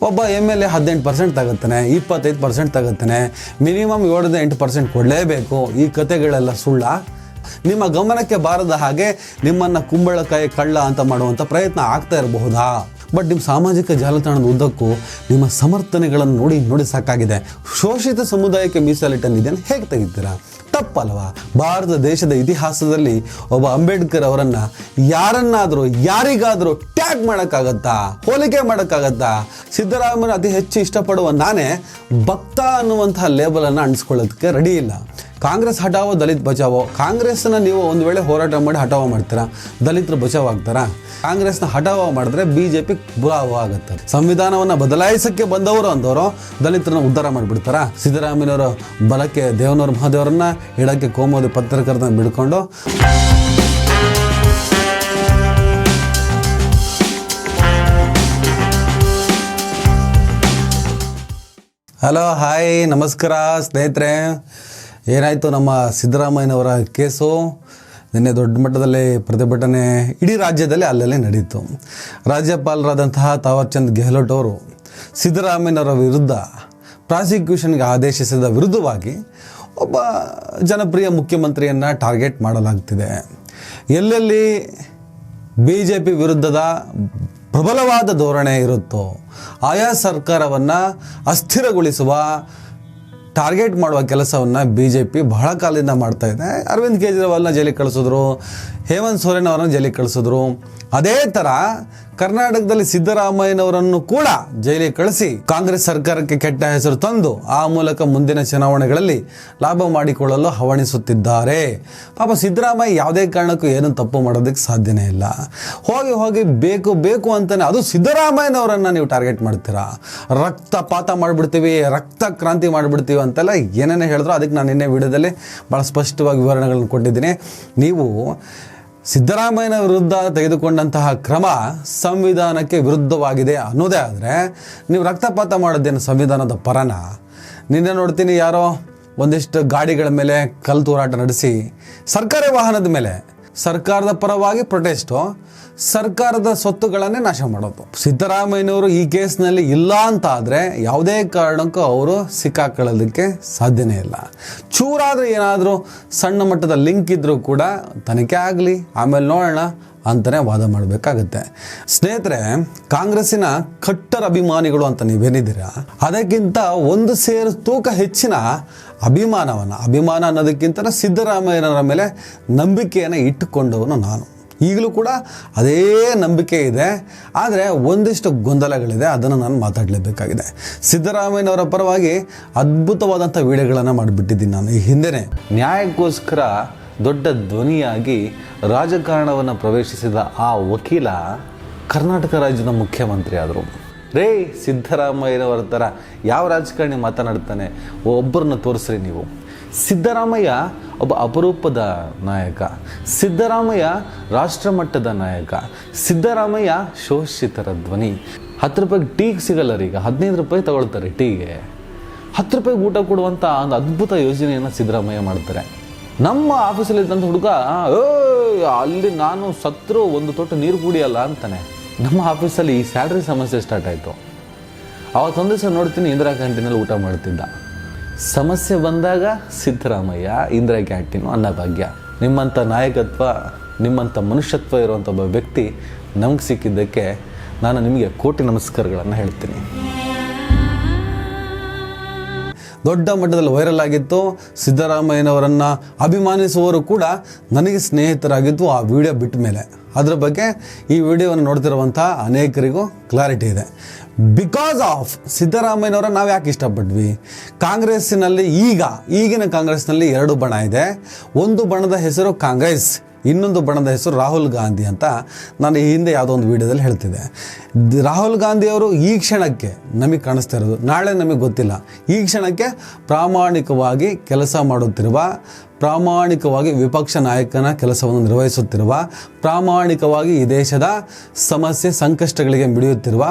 ಒಬ್ಬ MLA 18% ತಗೋತಾನೆ, 25% ತಗೋತಾನೆ, ಮಿನಿಮಮ್ 7-8% ಕೊಡಲೇಬೇಕು. ಈ ಕತೆಗಳೆಲ್ಲ ಸುಳ್ಳ? ನಿಮ್ಮ ಗಮನಕ್ಕೆ ಬಾರದ ಹಾಗೆ ನಿಮ್ಮನ್ನು ಕುಂಬಳಕಾಯಿ ಕಳ್ಳ ಅಂತ ಮಾಡುವಂಥ ಪ್ರಯತ್ನ ಆಗ್ತಾ ಇರಬಹುದಾ? ಬಟ್ ನಿಮ್ಮ ಸಾಮಾಜಿಕ ಜಾಲತಾಣದ ಉದ್ದಕ್ಕೂ ನಿಮ್ಮ ಸಮರ್ಥನೆಗಳನ್ನು ನೋಡಿ ಸಾಕಾಗಿದೆ. ಶೋಷಿತ ಸಮುದಾಯಕ್ಕೆ ಮೀಸಲಿಟ್ಟ ನಿಧಿಯನ್ನು ಹೇಗೆ ತೆಗಿತೀರಾ? ತಪ್ಪಲ್ವಾ? ಭಾರತ ದೇಶದ ಇತಿಹಾಸದಲ್ಲಿ ಒಬ್ಬ ಅಂಬೇಡ್ಕರ್ ಅವರನ್ನು ಯಾರಿಗಾದರೂ ಟ್ಯಾಗ್ ಮಾಡೋಕ್ಕಾಗತ್ತಾ? ಹೋಲಿಕೆ ಮಾಡೋಕ್ಕಾಗತ್ತಾ? ಸಿದ್ದರಾಮಯ್ಯ ಅತಿ ಹೆಚ್ಚು ಇಷ್ಟಪಡುವ ನಾನೇ ಭಕ್ತ ಅನ್ನುವಂತಹ ಲೇಬಲನ್ನು ಅಂಟಿಸ್ಕೊಳ್ಳೋದಕ್ಕೆ ರೆಡಿ ಇಲ್ಲ. ಕಾಂಗ್ರೆಸ್ ಹಟಾವೋ ದಲಿತ್ ಬಚಾವೋ. ಕಾಂಗ್ರೆಸ್ನ ನೀವು ಒಂದು ವೇಳೆ ಹೋರಾಟ ಮಾಡಿ ಹಟಾವ ಮಾಡ್ತೀರಾ, ದಲಿತರು ಬಚಾವ್ ಆಗ್ತಾರಾ? ಕಾಂಗ್ರೆಸ್ನ ಹಟಾವ ಮಾಡಿದ್ರೆ BJP ಬುಲಾವ್ ಆಗುತ್ತೆ. ಸಂವಿಧಾನವನ್ನು ಬದಲಾಯಿಸಕ್ಕೆ ಬಂದವರು ಅಂದವರು ದಲಿತರನ್ನ ಉದ್ಧಾರ ಮಾಡಿಬಿಡ್ತಾರ? ಸಿದ್ದರಾಮಯ್ಯನವರ ಬಲಕ್ಕೆ ದೇವನೂರು ಮಹಾದೇವರನ್ನ ಇಡಕ್ಕೆ ಕೋಮೋದಿ ಪತ್ರಕರ್ತನ ಬಿಡ್ಕೊಂಡು ಹಲೋ ಹಾಯ್ ನಮಸ್ಕಾರ ಸ್ನೇಹಿತರೆ. ಏನಾಯಿತು ನಮ್ಮ ಸಿದ್ದರಾಮಯ್ಯನವರ ಕೇಸು? ನಿನ್ನೆ ದೊಡ್ಡ ಮಟ್ಟದಲ್ಲಿ ಪ್ರತಿಭಟನೆ ಇಡೀ ರಾಜ್ಯದಲ್ಲಿ ಅಲ್ಲಲ್ಲೇ ನಡೀತು. ರಾಜ್ಯಪಾಲರಾದಂತಹ ತಾವರ್ಚಂದ್ ಗೆಹ್ಲೋಟ್ ಅವರು ಸಿದ್ದರಾಮಯ್ಯನವರ ವಿರುದ್ಧ ಪ್ರಾಸಿಕ್ಯೂಷನ್ಗೆ ಆದೇಶಿಸಿದ ವಿರುದ್ಧವಾಗಿ ಒಬ್ಬ ಜನಪ್ರಿಯ ಮುಖ್ಯಮಂತ್ರಿಯನ್ನು ಟಾರ್ಗೆಟ್ ಮಾಡಲಾಗ್ತಿದೆ. ಎಲ್ಲೆಲ್ಲಿ BJP ವಿರುದ್ಧದ ಪ್ರಬಲವಾದ ಧೋರಣೆ ಇರುತ್ತೋ ಆಯಾ ಸರ್ಕಾರವನ್ನು ಅಸ್ಥಿರಗೊಳಿಸುವ ಟಾರ್ಗೆಟ್ ಮಾಡುವ ಕೆಲಸವನ್ನು BJP ಬಹಳ ಕಾಲದಿಂದ ಮಾಡ್ತಾ ಇದೆ. ಅರವಿಂದ್ ಕೇಜ್ರಿವಾಲ್ನ ಜೈಲಿಗೆ ಕಳಿಸಿದ್ರು, ಹೇಮಂತ್ ಸೊರೇನ್ ಅವರನ್ನು ಜೈಲಿಗೆ ಕಳಿಸಿದ್ರು. ಅದೇ ಥರ ಕರ್ನಾಟಕದಲ್ಲಿ ಸಿದ್ದರಾಮಯ್ಯನವರನ್ನು ಕೂಡ ಜೈಲಿಗೆ ಕಳಿಸಿ ಕಾಂಗ್ರೆಸ್ ಸರ್ಕಾರಕ್ಕೆ ಕೆಟ್ಟ ಹೆಸರು ತಂದು ಆ ಮೂಲಕ ಮುಂದಿನ ಚುನಾವಣೆಗಳಲ್ಲಿ ಲಾಭ ಮಾಡಿಕೊಳ್ಳಲು ಹವಣಿಸುತ್ತಿದ್ದಾರೆ. ಪಾಪ ಸಿದ್ದರಾಮಯ್ಯ ಯಾವುದೇ ಕಾರಣಕ್ಕೂ ಏನು ತಪ್ಪು ಮಾಡೋದಕ್ಕೆ ಸಾಧ್ಯನೇ ಇಲ್ಲ. ಹೋಗಿ ಬೇಕು ಅಂತಾನೆ ಅದು ಸಿದ್ದರಾಮಯ್ಯನವರನ್ನು ನೀವು ಟಾರ್ಗೆಟ್ ಮಾಡ್ತೀರಾ. ರಕ್ತಪಾತ ಮಾಡಿಬಿಡ್ತೀವಿ, ರಕ್ತ ಕ್ರಾಂತಿ ಮಾಡಿಬಿಡ್ತೀವಿ ಅಂತೆಲ್ಲ ಏನೇನೇ ಹೇಳಿದ್ರು ಅದಕ್ಕೆ ನಾನು ನಿನ್ನೆ ವಿಡಿಯೋದಲ್ಲಿ ಭಾಳ ಸ್ಪಷ್ಟವಾಗಿ ವಿವರಣೆಗಳನ್ನು ಕೊಟ್ಟಿದ್ದೀನಿ. ನೀವು ಸಿದ್ದರಾಮಯ್ಯನ ವಿರುದ್ಧ ತೆಗೆದುಕೊಂಡಂತಹ ಕ್ರಮ ಸಂವಿಧಾನಕ್ಕೆ ವಿರುದ್ಧವಾಗಿದೆ ಅನ್ನೋದೇ ಆದರೆ ನೀವು ರಕ್ತಪಾತ ಮಾಡೋದೇನು ಸಂವಿಧಾನದ ಪರನ? ನಿನ್ನೆ ನೋಡ್ತೀನಿ ಯಾರೋ ಒಂದಿಷ್ಟು ಗಾಡಿಗಳ ಮೇಲೆ ಕಲ್ಲು ತೂರಾಟ ನಡೆಸಿ ಸರ್ಕಾರಿ ವಾಹನದ ಮೇಲೆ ಸರ್ಕಾರದ ಪರವಾಗಿ ಪ್ರೊಟೆಸ್ಟು, ಸರ್ಕಾರದ ಸ್ವತ್ತುಗಳನ್ನೇ ನಾಶ ಮಾಡೋದು. ಸಿದ್ದರಾಮಯ್ಯನವರು ಈ ಕೇಸ್ನಲ್ಲಿ ಇಲ್ಲ ಅಂತ ಆದರೆ ಯಾವುದೇ ಕಾರಣಕ್ಕೂ ಅವರು ಸಿಕ್ಕಾಕೊಳ್ಳೋದಕ್ಕೆ ಸಾಧ್ಯನೇ ಇಲ್ಲ. ಚೂರಾದರೆ ಏನಾದರೂ ಸಣ್ಣ ಮಟ್ಟದ ಲಿಂಕ್ ಇದ್ದರೂ ಕೂಡ ತನಿಖೆ ಆಗಲಿ, ಆಮೇಲೆ ನೋಡೋಣ ಅಂತಲೇ ವಾದ ಮಾಡಬೇಕಾಗತ್ತೆ. ಸ್ನೇಹಿತರೆ, ಕಾಂಗ್ರೆಸ್ಸಿನ ಕಟ್ಟರ್ ಅಭಿಮಾನಿಗಳು ಅಂತ ನೀವೇನಿದ್ದೀರಾ ಅದಕ್ಕಿಂತ ಒಂದು ಸೇರು ತೂಕ ಹೆಚ್ಚಿನ ಅಭಿಮಾನ ಅನ್ನೋದಕ್ಕಿಂತ ಸಿದ್ದರಾಮಯ್ಯನವರ ಮೇಲೆ ನಂಬಿಕೆಯನ್ನು ಇಟ್ಟುಕೊಂಡವನು ನಾನು. ಈಗಲೂ ಕೂಡ ಅದೇ ನಂಬಿಕೆ ಇದೆ. ಆದರೆ ಒಂದಿಷ್ಟು ಗೊಂದಲಗಳಿದೆ, ಅದನ್ನು ನಾನು ಮಾತಾಡಲೇಬೇಕಾಗಿದೆ. ಸಿದ್ದರಾಮಯ್ಯನವರ ಪರವಾಗಿ ಅದ್ಭುತವಾದಂಥ ವಿಡಿಯೋಗಳನ್ನು ಮಾಡಿಬಿಟ್ಟಿದ್ದೀನಿ ನಾನು ಈ ಹಿಂದೆನೇ. ನ್ಯಾಯಕ್ಕೋಸ್ಕರ ದೊಡ್ಡ ಧ್ವನಿಯಾಗಿ ರಾಜಕಾರಣವನ್ನು ಪ್ರವೇಶಿಸಿದ ಆ ವಕೀಲ ಕರ್ನಾಟಕ ರಾಜ್ಯದ ಮುಖ್ಯಮಂತ್ರಿ ಆದರು. ಸಿದ್ದರಾಮಯ್ಯನವರ ಥರ ಯಾವ ರಾಜಕಾರಣಿ ಮಾತನಾಡ್ತಾನೆ? ಒಬ್ಬರನ್ನ ತೋರಿಸ್ರಿ ನೀವು. ಸಿದ್ದರಾಮಯ್ಯ ಒಬ್ಬ ಅಪರೂಪದ ನಾಯಕ, ಸಿದ್ದರಾಮಯ್ಯ ರಾಷ್ಟ್ರಮಟ್ಟದ ನಾಯಕ, ಸಿದ್ದರಾಮಯ್ಯ ಶೋಷಿತರ ಧ್ವನಿ. 10 ರೂಪಾಯಿಗೆ ಟೀಗೆ ಸಿಗಲ್ಲ ರೀ, ಈಗ 15 ರೂಪಾಯಿ ತಗೊಳ್ತಾರೆ ಟೀಗೆ. 10 ರೂಪಾಯಿಗೆ ಊಟ ಕೊಡುವಂಥ ಒಂದು ಅದ್ಭುತ ಯೋಜನೆಯನ್ನು ಸಿದ್ದರಾಮಯ್ಯ ಮಾಡ್ತಾರೆ. ನಮ್ಮ ಆಫೀಸಲ್ಲಿ ಇದ್ದಂಥ ಹುಡುಗ ಅಲ್ಲಿ ನಾನು ಸತ್ರು ಒಂದು ತೊಟ್ಟು ನೀರು ಕುಡಿಯಲ್ಲ ಅಂತಾನೆ. ನಮ್ಮ ಆಫೀಸಲ್ಲಿ ಈ ಸ್ಯಾಲ್ರಿ ಸಮಸ್ಯೆ ಸ್ಟಾರ್ಟ್ ಆಯಿತು. ಅವತ್ತೊಂದು ದಿವಸ ನೋಡ್ತೀನಿ ಇಂದಿರಾ ಕ್ಯಾಂಟೀನಲ್ಲಿ ಊಟ ಮಾಡ್ತಿದ್ದ. ಸಮಸ್ಯೆ ಬಂದಾಗ ಸಿದ್ದರಾಮಯ್ಯ, ಇಂದಿರಾ ಕ್ಯಾಂಟೀನು, ಅನ್ನಭಾಗ್ಯ. ನಿಮ್ಮಂಥ ನಾಯಕತ್ವ, ನಿಮ್ಮಂಥ ಮನುಷ್ಯತ್ವ ಇರುವಂಥ ಒಬ್ಬ ವ್ಯಕ್ತಿ ನಮ್ಗೆ ಸಿಕ್ಕಿದ್ದಕ್ಕೆ ನಾನು ನಿಮಗೆ ಕೋಟಿ ನಮಸ್ಕಾರಗಳನ್ನು ಹೇಳ್ತೀನಿ. ದೊಡ್ಡ ಮಟ್ಟದಲ್ಲಿ ವೈರಲ್ ಆಗಿತ್ತು. ಸಿದ್ದರಾಮಯ್ಯನವರನ್ನು ಅಭಿಮಾನಿಸುವವರು ಕೂಡ ನನಗೆ ಸ್ನೇಹಿತರಾಗಿದ್ದು ಆ ವಿಡಿಯೋ ಬಿಟ್ಟ ಮೇಲೆ. ಅದರ ಬಗ್ಗೆ ಈ ವಿಡಿಯೋವನ್ನು ನೋಡ್ತಿರುವಂಥ ಅನೇಕರಿಗೂ ಕ್ಲಾರಿಟಿ ಇದೆ. ಬಿಕಾಸ್ ಆಫ್ ಸಿದ್ದರಾಮಯ್ಯನವರ ನಾವು ಯಾಕೆ ಇಷ್ಟಪಟ್ವಿ? ಕಾಂಗ್ರೆಸ್ಸಿನಲ್ಲಿ ಈಗಿನ ಕಾಂಗ್ರೆಸ್ನಲ್ಲಿ 2 ಬಣ ಇದೆ. ಒಂದು ಬಣದ ಹೆಸರು ಕಾಂಗ್ರೆಸ್, ಇನ್ನೊಂದು ಬಣದ ಹೆಸರು ರಾಹುಲ್ ಗಾಂಧಿ ಅಂತ ನಾನು ಈ ಹಿಂದೆ ಯಾವುದೋ ಒಂದು ವಿಡಿಯೋದಲ್ಲಿ ಹೇಳ್ತಿದ್ದೆ. ರಾಹುಲ್ ಗಾಂಧಿಯವರು ಈ ಕ್ಷಣಕ್ಕೆ ನಮಗೆ ಕಾಣಿಸ್ತಾ ಇರೋದು, ನಾಳೆ ನಮಗೆ ಗೊತ್ತಿಲ್ಲ. ಈ ಕ್ಷಣಕ್ಕೆ ಪ್ರಾಮಾಣಿಕವಾಗಿ ಕೆಲಸ ಮಾಡುತ್ತಿರುವ, ಪ್ರಾಮಾಣಿಕವಾಗಿ ವಿಪಕ್ಷ ನಾಯಕನ ಕೆಲಸವನ್ನು ನಿರ್ವಹಿಸುತ್ತಿರುವ, ಪ್ರಾಮಾಣಿಕವಾಗಿ ಈ ದೇಶದ ಸಮಸ್ಯೆ ಸಂಕಷ್ಟಗಳಿಗೆ ಮಿಡಿಯುತ್ತಿರುವ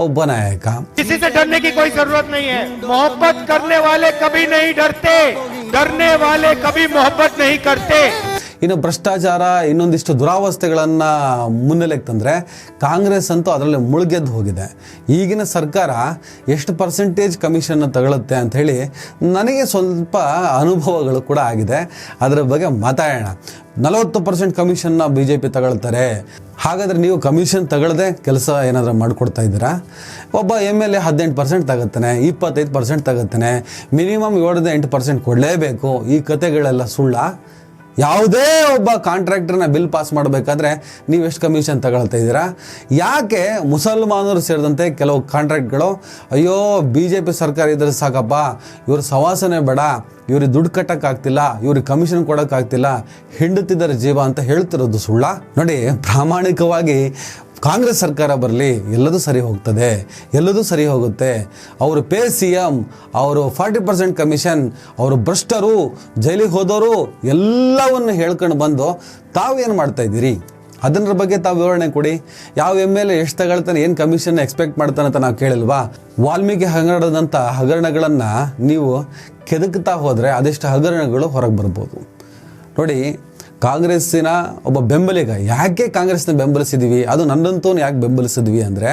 ಒಬ್ಬ ನಾಯಕ. किसी से डरने की कोई जरूरत नहीं है. मोहब्बत करने वाले कभी नहीं डरते, डरने वाले कभी मोहब्बत नहीं करते. ಇನ್ನು ಭ್ರಷ್ಟಾಚಾರ ಇನ್ನೊಂದಿಷ್ಟು ದುರಾವಸ್ಥೆಗಳನ್ನು ಮುನ್ನೆಲೆಗೆ ತಂದರೆ ಕಾಂಗ್ರೆಸ್ ಅಂತೂ ಅದರಲ್ಲಿ ಮುಳುಗೆದ್ದು ಹೋಗಿದೆ. ಈಗಿನ ಸರ್ಕಾರ ಎಷ್ಟು ಪರ್ಸೆಂಟೇಜ್ ಕಮಿಷನ್ನ ತಗೊಳುತ್ತೆ ಅಂಥೇಳಿ ನನಗೆ ಸ್ವಲ್ಪ ಅನುಭವಗಳು ಕೂಡ ಆಗಿದೆ. ಅದರ ಬಗ್ಗೆ ಮಾತಾಡೋಣ. 40% ಕಮಿಷನ್ನ BJP ತಗೊಳ್ತಾರೆ. ಹಾಗಾದರೆ ನೀವು ಕಮಿಷನ್ ತಗೊಳ್ಳದೆ ಕೆಲಸ ಏನಾದರೂ ಮಾಡಿಕೊಡ್ತಾ ಇದ್ದೀರಾ? ಒಬ್ಬ MLA 18% ತಗೋತಾನೆ, 25% ತಗೋತಾನೆ, ಮಿನಿಮಮ್ 7-8% ಕೊಡಲೇಬೇಕು. ಈ ಕತೆಗಳೆಲ್ಲ ಸುಳ್ಳ? ಯಾವುದೇ ಒಬ್ಬ ಕಾಂಟ್ರಾಕ್ಟರ್ನ ಬಿಲ್ ಪಾಸ್ ಮಾಡಬೇಕಾದ್ರೆ ನೀವು ಎಷ್ಟು ಕಮಿಷನ್ ತಗೊಳ್ತಾ ಇದ್ದೀರಾ? ಯಾಕೆ ಮುಸಲ್ಮಾನರು ಸೇರಿದಂತೆ ಕೆಲವು ಕಾಂಟ್ರಾಕ್ಟ್ಗಳು ಅಯ್ಯೋ BJP ಸರ್ಕಾರ ಇದ್ರೆ ಸಾಕಪ್ಪ, ಇವ್ರ ಸವಾಸನೆ ಬೇಡ, ಇವ್ರಿಗೆ ದುಡ್ಡು ಕಟ್ಟೋಕ್ಕಾಗ್ತಿಲ್ಲ, ಇವ್ರಿಗೆ ಕಮಿಷನ್ ಕೊಡೋಕ್ಕಾಗ್ತಿಲ್ಲ, ಹಿಂಡುತ್ತಿದ್ದಾರೆ ಜೀವ ಅಂತ ಹೇಳ್ತಿರೋದು ಸುಳ್ಳ? ನೋಡಿ, ಪ್ರಾಮಾಣಿಕವಾಗಿ ಕಾಂಗ್ರೆಸ್ ಸರ್ಕಾರ ಬರಲಿ, ಎಲ್ಲದೂ ಸರಿ ಹೋಗ್ತದೆ, ಎಲ್ಲದೂ ಸರಿ ಹೋಗುತ್ತೆ. ಅವರು ಪೇ CM, ಅವರು 40% ಕಮಿಷನ್, ಅವರು ಭ್ರಷ್ಟರು, ಜೈಲಿಗೆ ಹೋದವರು ಎಲ್ಲವನ್ನು ಹೇಳ್ಕೊಂಡು ಬಂದು ತಾವೇನು ಮಾಡ್ತಾ ಇದ್ದೀರಿ? ಅದರ ಬಗ್ಗೆ ತಾವು ವಿವರಣೆ ಕೊಡಿ. ಯಾವ MLA ಎಷ್ಟು ತಗೊಳ್ತಾನೆ, ಏನು ಕಮಿಷನ್ ಎಕ್ಸ್ಪೆಕ್ಟ್ ಮಾಡ್ತಾನೆ ಅಂತ ನಾವು ಕೇಳಿಲ್ವಾ? ವಾಲ್ಮೀಕಿ ಹಗರಣದಂಥ ಹಗರಣಗಳನ್ನು ನೀವು ಕೆದಕ್ತಾ ಹೋದರೆ ಅದೆಷ್ಟು ಹಗರಣಗಳು ಹೊರಗೆ ಬರ್ಬೋದು. ನೋಡಿ, ಕಾಂಗ್ರೆಸ್ಸಿನ ಒಬ್ಬ ಬೆಂಬಲಿಗ, ಯಾಕೆ ಕಾಂಗ್ರೆಸ್ನ ಬೆಂಬಲಿಸಿದ್ವಿ, ಅದು ನನ್ನಂತೂ ಯಾಕೆ ಬೆಂಬಲಿಸಿದ್ವಿ ಅಂದರೆ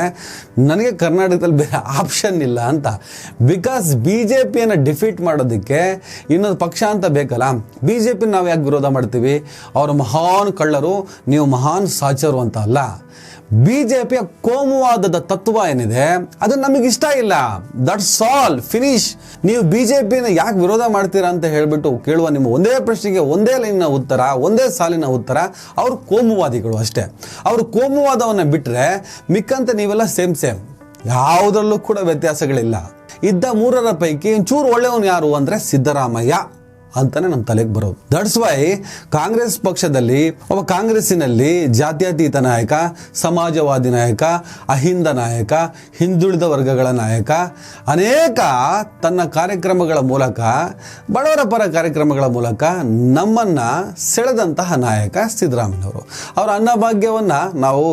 ನನಗೆ ಕರ್ನಾಟಕದಲ್ಲಿ ಬೇರೆ ಆಪ್ಷನ್ ಇಲ್ಲ ಅಂತ. ಬಿಕಾಸ್ BJPಯನ್ನು ಡಿಫೀಟ್ ಮಾಡೋದಕ್ಕೆ ಇನ್ನೊಂದು ಪಕ್ಷ ಅಂತ ಬೇಕಲ್ಲ. BJP ನಾವು ಯಾಕೆ ವಿರೋಧ ಮಾಡ್ತೀವಿ? ಅವರು ಮಹಾನ್ ಕಳ್ಳರು, ನೀವು ಮಹಾನ್ ಸಾಚರು ಅಂತ ಅಲ್ಲ. BJPಯ ಕೋಮುವಾದದ ತತ್ವ ಏನಿದೆ ಅದು ನಮಗೆ ಇಷ್ಟ ಇಲ್ಲ. That's all, finish. ನೀವು BJPನ ಯಾಕೆ ವಿರೋಧ ಮಾಡ್ತೀರಾ ಅಂತ ಹೇಳಿಬಿಟ್ಟು ಕೇಳುವ ನಿಮ್ಮ ಒಂದೇ ಪ್ರಶ್ನೆಗೆ ಒಂದೇ ಲೈನ್ನ ಉತ್ತರ, ಒಂದೇ ಸಾಲಿನ ಉತ್ತರ, ಅವರು ಕೋಮುವಾದಿಗಳು ಅಷ್ಟೇ. ಅವರು ಕೋಮುವಾದವನ್ನು ಬಿಟ್ಟರೆ ಮಿಕ್ಕಂತೆ ನೀವೆಲ್ಲ ಸೇಮ್. ಯಾವುದರಲ್ಲೂ ಕೂಡ ವ್ಯತ್ಯಾಸಗಳಿಲ್ಲ. ಇದ್ದ 3 ಪೈಕಿ ಒಂಚೂರು ಒಳ್ಳೆಯವನು ಯಾರು ಅಂದರೆ ಸಿದ್ದರಾಮಯ್ಯ ಅಂತಾನೆ ನಮ್ಮ ತಲೆಗೆ ಬರೋದು. ದಟ್ಸ್ ವೈ ಕಾಂಗ್ರೆಸ್ ಪಕ್ಷದಲ್ಲಿ ಒಬ್ಬ ಕಾಂಗ್ರೆಸ್ಸಿನಲ್ಲಿ ಜಾತ್ಯತೀತ ನಾಯಕ, ಸಮಾಜವಾದಿ ನಾಯಕ, ಅಹಿಂದ ನಾಯಕ, ಹಿಂದುಳಿದ ವರ್ಗಗಳ ನಾಯಕ, ಅನೇಕ ತನ್ನ ಕಾರ್ಯಕ್ರಮಗಳ ಮೂಲಕ, ಬಡವರ ಪರ ಕಾರ್ಯಕ್ರಮಗಳ ಮೂಲಕ ನಮ್ಮನ್ನು ಸೆಳೆದಂತಹ ನಾಯಕ ಸಿದ್ದರಾಮಯ್ಯನವರು. ಅವರ ಅನ್ನಭಾಗ್ಯವನ್ನು ನಾವು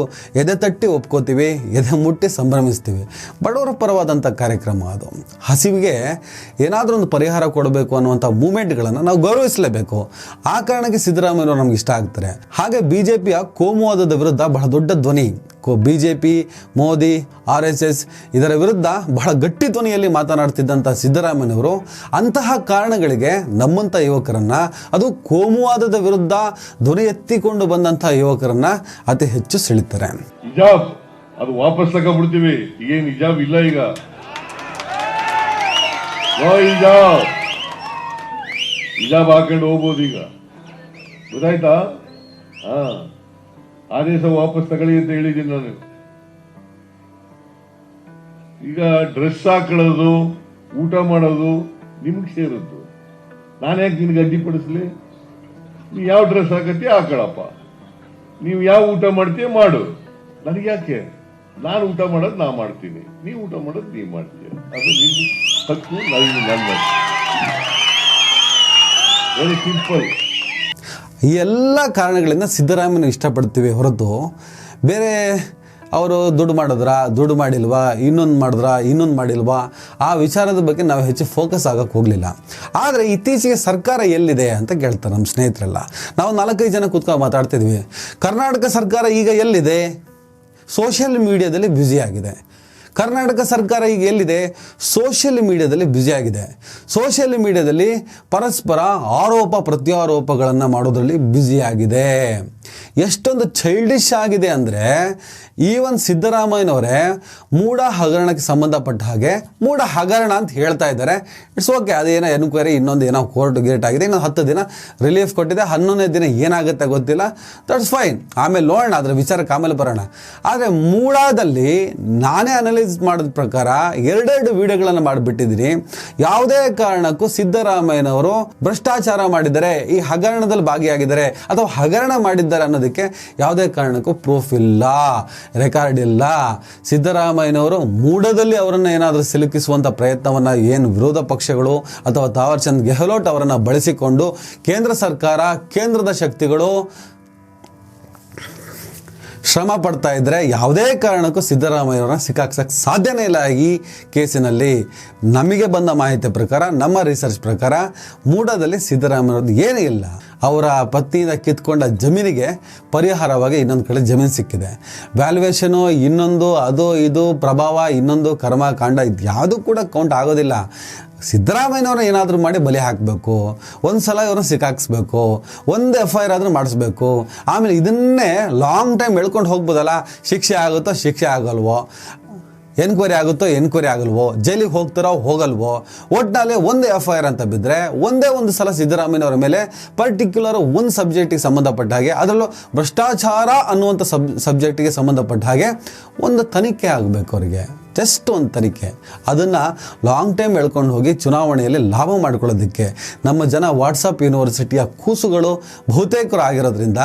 ಎದೆ ತಟ್ಟಿ ಒಪ್ಕೋತೀವಿ, ಎದೆ ಮುಟ್ಟಿ ಸಂಭ್ರಮಿಸ್ತೀವಿ. ಬಡವರ ಪರವಾದಂಥ ಕಾರ್ಯಕ್ರಮ ಅದು. ಹಸಿವಿಗೆ ಏನಾದರೂ ಒಂದು ಪರಿಹಾರ ಕೊಡಬೇಕು ಅನ್ನುವಂಥ ಮೂಮೆಂಟ್ಗಳನ್ನು ನಾವು ಗೌರವಿಸಲೇಬೇಕು. ಆ ಕಾರಣಕ್ಕೆ ಸಿದ್ದರಾಮಯ್ಯವರು ನಮ್ಗೆ ಇಷ್ಟ ಆಗ್ತಾರೆ. ಹಾಗೆ BJPಯ ಕೋಮುವಾದದ ವಿರುದ್ಧ ಬಹಳ ದೊಡ್ಡ ಧ್ವನಿ, BJP, ಮೋದಿ, RSS ಇದರ ವಿರುದ್ಧ ಬಹಳ ಗಟ್ಟಿ ಧ್ವನಿಯಲ್ಲಿ ಮಾತನಾಡ್ತಿದ್ದಂಥ ಸಿದ್ದರಾಮಯ್ಯನವರು ಅಂತಹ ಕಾರಣಗಳಿಗೆ ನಮ್ಮಂಥ ಯುವಕರನ್ನ, ಅದು ಕೋಮುವಾದದ ವಿರುದ್ಧ ಧ್ವನಿ ಎತ್ತಿಕೊಂಡು ಬಂದಂಥ ಯುವಕರನ್ನ ಅತಿ ಹೆಚ್ಚು ಸೆಳೀತಾರೆ. ಹಿಜಾಬ್ ಅದು ವಾಪಸ್ ತಗೊಂಡ್ಬಿಡ್ತೀವಿ. ಈಗೇನು ಹಿಜಾಬ್ ಇಲ್ಲ, ಈಗ ಹಿಜಾಬ್ ಹಾಕೊಂಡು ಹೋಗ್ಬೋದು. ಈಗ ಗೊತ್ತಾಯ್ತಾ? ಆದೇಶ ವಾಪಸ್ ತಗೊಳ್ಳಿ ಅಂತ ಹೇಳಿದ್ದೀನಿ ನಾನು. ಈಗ ಡ್ರೆಸ್ ಹಾಕೊಳ್ಳೋದು, ಊಟ ಮಾಡೋದು ನಿಮ್ಗೆ ಸೇರದ್ದು. ನಾನು ಯಾಕೆ ನಿನ್ಗೆ ಅಡ್ಡಿಪಡಿಸ್ಲಿ? ನೀವು ಯಾವ ಡ್ರೆಸ್ ಹಾಕತ್ತೀಯ ಹಾಕೊಳ್ಳಪ್ಪ, ನೀವು ಯಾವ ಊಟ ಮಾಡ್ತೀಯ ಮಾಡು, ನನಗೆ ಯಾಕೆ? ನಾನು ಊಟ ಮಾಡೋದು ನಾ ಮಾಡ್ತೀನಿ, ನೀವು ಊಟ ಮಾಡೋದು ನೀವು ಮಾಡ್ತೀಯ. ಅದು ನಿನ್ನ ಹಕ್ಕು, ನನ್ನ ವೆರಿ ಸಿಂಪಲ್. ಈ ಎಲ್ಲ ಕಾರಣಗಳಿಂದ ಸಿದ್ದರಾಮಯ್ಯನ ಇಷ್ಟಪಡ್ತೀವಿ ಹೊರತು ಬೇರೆ ಅವರು ದುಡ್ಡು ಮಾಡಿಲ್ವಾ, ಇನ್ನೊಂದು ಮಾಡಿಲ್ವಾ, ಆ ವಿಚಾರದ ಬಗ್ಗೆ ನಾವು ಹೆಚ್ಚು ಫೋಕಸ್ ಆಗೋಕ್ಕೆ ಹೋಗಲಿಲ್ಲ. ಆದರೆ ಇತ್ತೀಚೆಗೆ ಸರ್ಕಾರ ಎಲ್ಲಿದೆ ಅಂತ ಕೇಳ್ತಾರೆ ನಮ್ಮ ಸ್ನೇಹಿತರೆಲ್ಲ. ನಾವು 4-5 ಜನ ಕೂತ್ಕೊಂಡು ಮಾತಾಡ್ತಿದ್ವಿ. ಕರ್ನಾಟಕ ಸರ್ಕಾರ ಈಗ ಎಲ್ಲಿದೆ? ಸೋಷಿಯಲ್ ಮೀಡಿಯಾದಲ್ಲಿ ಬ್ಯುಸಿಯಾಗಿದೆ. ಕರ್ನಾಟಕ ಸರ್ಕಾರ ಈಗ ಎಲ್ಲಿದೆ? ಸೋಷಿಯಲ್ ಮೀಡಿಯಾದಲ್ಲಿ ಬ್ಯುಸಿಯಾಗಿದೆ. ಸೋಷಿಯಲ್ ಮೀಡಿಯಾದಲ್ಲಿ ಪರಸ್ಪರ ಆರೋಪ ಪ್ರತ್ಯಾರೋಪಗಳನ್ನು ಮಾಡೋದ್ರಲ್ಲಿ ಬ್ಯುಸಿಯಾಗಿದೆ. ಎಷ್ಟೊಂದು ಚೈಲ್ಡಿಶ್ ಆಗಿದೆ ಅಂದರೆ, ಈವನ್ ಸಿದ್ದರಾಮಯ್ಯನವರೇ ಮೂಢ ಹಗರಣಕ್ಕೆ ಸಂಬಂಧಪಟ್ಟ ಹಾಗೆ ಮೂಢ ಹಗರಣ ಅಂತ ಹೇಳ್ತಾ ಇದ್ದಾರೆ. ಇಟ್ಸ್ ಓಕೆ, ಅದೇನೋ ಎನ್ಕ್ವೈರಿ, ಇನ್ನೊಂದು ಏನೋ ಕೋರ್ಟ್ ಗೇಟ್ ಆಗಿದೆ, ಇನ್ನೊಂದು 10 ದಿನ ರಿಲೀಫ್ ಕೊಟ್ಟಿದೆ, 11ನೇ ದಿನ ಏನಾಗುತ್ತೆ ಗೊತ್ತಿಲ್ಲ, ದಟ್ಸ್ ಫೈನ್. ಆಮೇಲೆ ನೋಡೋಣ, ಅದರ ವಿಚಾರಕ್ಕೆ ಆಮೇಲೆ ಬರೋಣ. ಆದರೆ ಮೂಢದಲ್ಲಿ ನಾನೇ ಅನಲೈಸ್ ಮಾಡಿದ ಪ್ರಕಾರ 2 ವಿಡಿಯೋಗಳನ್ನು ಮಾಡಿಬಿಟ್ಟಿದ್ದೀನಿ. ಯಾವುದೇ ಕಾರಣಕ್ಕೂ ಸಿದ್ದರಾಮಯ್ಯನವರು ಭ್ರಷ್ಟಾಚಾರ ಮಾಡಿದ್ದಾರೆ, ಈ ಹಗರಣದಲ್ಲಿ ಭಾಗಿಯಾಗಿದ್ದಾರೆ ಅಥವಾ ಹಗರಣ ಮಾಡಿದ್ದಾರೆ ಅನ್ನೋದಕ್ಕೆ ಯಾವುದೇ ಕಾರಣಕ್ಕೂ ಪ್ರೂಫ್ ಇಲ್ಲ, ರೆಕಾರ್ಡ್ ಇಲ್ಲ. ಸಿದ್ದರಾಮಯ್ಯನವರು ಮೂಢದಲ್ಲಿ ಅವರನ್ನು ಏನಾದರೂ ಸಿಲುಕಿಸುವಂಥ ಪ್ರಯತ್ನವನ್ನು ಏನು ವಿರೋಧ ಪಕ್ಷಗಳು ಅಥವಾ ತಾವರ್ ಚಂದ್ ಗೆಹ್ಲೋಟ್ ಅವರನ್ನು ಬಳಸಿಕೊಂಡು ಕೇಂದ್ರ ಸರ್ಕಾರ, ಕೇಂದ್ರದ ಶಕ್ತಿಗಳು ಶ್ರಮ ಪಡ್ತಾ ಇದ್ದರೆ ಯಾವುದೇ ಕಾರಣಕ್ಕೂ ಸಿದ್ದರಾಮಯ್ಯವ್ರನ್ನ ಸಿಕ್ಕಾಕ್ಸಕ್ಕೆ ಸಾಧ್ಯನೇ ಇಲ್ಲ. ಈ ಕೇಸಿನಲ್ಲಿ ನಮಗೆ ಬಂದ ಮಾಹಿತಿ ಪ್ರಕಾರ, ನಮ್ಮ ರಿಸರ್ಚ್ ಪ್ರಕಾರ ಮೂಢದಲ್ಲಿ ಸಿದ್ದರಾಮಯ್ಯವ್ರದ್ದು ಏನೂ ಇಲ್ಲ. ಅವರ ಪತ್ನಿಯಿಂದ ಕಿತ್ಕೊಂಡ ಜಮೀನಿಗೆ ಪರಿಹಾರವಾಗಿ ಇನ್ನೊಂದು ಕಡೆ ಜಮೀನು ಸಿಕ್ಕಿದೆ. ವ್ಯಾಲ್ಯೂಯೇಷನು ಇನ್ನೊಂದು, ಅದು ಇದು ಪ್ರಭಾವ, ಇನ್ನೊಂದು ಕರ್ಮಕಾಂಡ, ಇದು ಯಾವುದೂ ಕೂಡ ಕೌಂಟ್ ಆಗೋದಿಲ್ಲ. ಸಿದ್ದರಾಮಯ್ಯನವ್ರನ್ನ ಏನಾದರೂ ಮಾಡಿ ಬಲಿ ಹಾಕಬೇಕು, ಒಂದು ಸಲ ಇವ್ರನ್ನ ಸಿಕ್ಕಾಕ್ಸ್ಬೇಕು, ಒಂದು FIR ಆದರೂ ಮಾಡಿಸ್ಬೇಕು. ಆಮೇಲೆ ಇದನ್ನೇ ಲಾಂಗ್ ಟೈಮ್ ಎಳ್ಕೊಂಡು ಹೋಗ್ಬೋದಲ್ಲ. ಶಿಕ್ಷೆ ಆಗುತ್ತೋ ಶಿಕ್ಷೆ ಆಗಲ್ವೋ, ಎನ್ಕ್ವೈರಿ ಆಗುತ್ತೋ ಎನ್ಕ್ವೈರಿ ಆಗಲ್ವೋ, ಜೈಲಿಗೆ ಹೋಗ್ತಾರೋ ಹೋಗಲ್ವೋ, ಒಟ್ಟಿನಲ್ಲಿ ಒಂದು FIR ಅಂತ ಬಿದ್ದರೆ ಒಂದೇ ಒಂದು ಸಲ ಸಿದ್ದರಾಮಯ್ಯನವರ ಮೇಲೆ ಪರ್ಟಿಕ್ಯುಲರ್ ಒಂದು ಸಬ್ಜೆಕ್ಟಿಗೆ ಸಂಬಂಧಪಟ್ಟ ಹಾಗೆ, ಅದರಲ್ಲೂ ಭ್ರಷ್ಟಾಚಾರ ಅನ್ನುವಂಥ ಸಬ್ಜೆಕ್ಟಿಗೆ ಸಂಬಂಧಪಟ್ಟ ಹಾಗೆ ಒಂದು ತನಿಖೆ ಆಗಬೇಕು ಅವರಿಗೆ. ಜಸ್ಟ್ ಒಂದು ತನಿಖೆ. ಅದನ್ನು ಲಾಂಗ್ ಟೈಮ್ ಎಳ್ಕೊಂಡು ಹೋಗಿ ಚುನಾವಣೆಯಲ್ಲಿ ಲಾಭ ಮಾಡ್ಕೊಳ್ಳೋದಕ್ಕೆ ನಮ್ಮ ಜನ ವಾಟ್ಸಪ್ ಯೂನಿವರ್ಸಿಟಿಯ ಕೂಸುಗಳು ಬಹುತೇಕರು ಆಗಿರೋದ್ರಿಂದ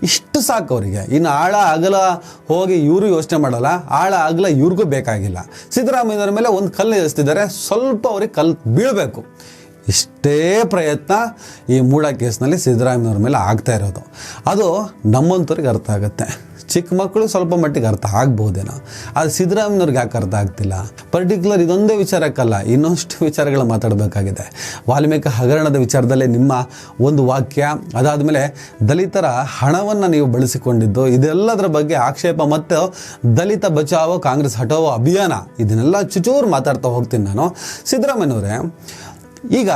ಇಷ್ಟು ಸಾಕು ಅವರಿಗೆ. ಇನ್ನು ಆಳ ಅಗಲ ಹೋಗಿ ಇವರು ಯೋಚನೆ ಮಾಡಲ್ಲ, ಆಳ ಅಗಲ ಇವ್ರಿಗೂ ಬೇಕಾಗಿಲ್ಲ. ಸಿದ್ದರಾಮಯ್ಯನವ್ರ ಮೇಲೆ ಒಂದು ಕಲ್ಲು ಎಸ್ತಿದ್ದಾರೆ, ಸ್ವಲ್ಪ ಅವ್ರಿಗೆ ಕಲ್ಲು ಬೀಳಬೇಕು. ಇಷ್ಟೇ ಪ್ರಯತ್ನ ಈ ಮೂಡ ಕೇಸ್ನಲ್ಲಿ ಸಿದ್ದರಾಮಯ್ಯನವ್ರ ಮೇಲೆ ಆಗ್ತಾ ಇರೋದು. ಅದು ನಮ್ಮಂಥವ್ರಿಗೆ ಅರ್ಥ ಆಗುತ್ತೆ. ಚಿಕ್ಕ ಮಕ್ಕಳು ಸ್ವಲ್ಪ ಮಟ್ಟಿಗೆ ಅರ್ಥ ಆಗ್ಬೋದೇನೋ, ಆದರೆ ಸಿದ್ದರಾಮಯ್ಯವ್ರಿಗೆ ಯಾಕೆ ಅರ್ಥ ಆಗ್ತಿಲ್ಲ? ಪರ್ಟಿಕ್ಯುಲರ್ ಇದೊಂದೇ ವಿಚಾರಕ್ಕಲ್ಲ, ಇನ್ನೊಂಷ್ಟು ವಿಚಾರಗಳು ಮಾತಾಡಬೇಕಾಗಿದೆ. ವಾಲ್ಮೀಕಿ ಹಗರಣದ ವಿಚಾರದಲ್ಲೇ ನಿಮ್ಮ ಒಂದು ವಾಕ್ಯ, ಅದಾದಮೇಲೆ ದಲಿತರ ಹಣವನ್ನು ನೀವು ಬಳಸಿಕೊಂಡಿದ್ದು, ಇದೆಲ್ಲದರ ಬಗ್ಗೆ ಆಕ್ಷೇಪ ಮತ್ತು ದಲಿತ ಬಚಾವೋ ಕಾಂಗ್ರೆಸ್ ಹಟಾವೋ ಅಭಿಯಾನ, ಇದನ್ನೆಲ್ಲ ಚುಚೂರು ಮಾತಾಡ್ತಾ ಹೋಗ್ತೀನಿ ನಾನು. ಸಿದ್ದರಾಮಯ್ಯನವರೇ, ಈಗ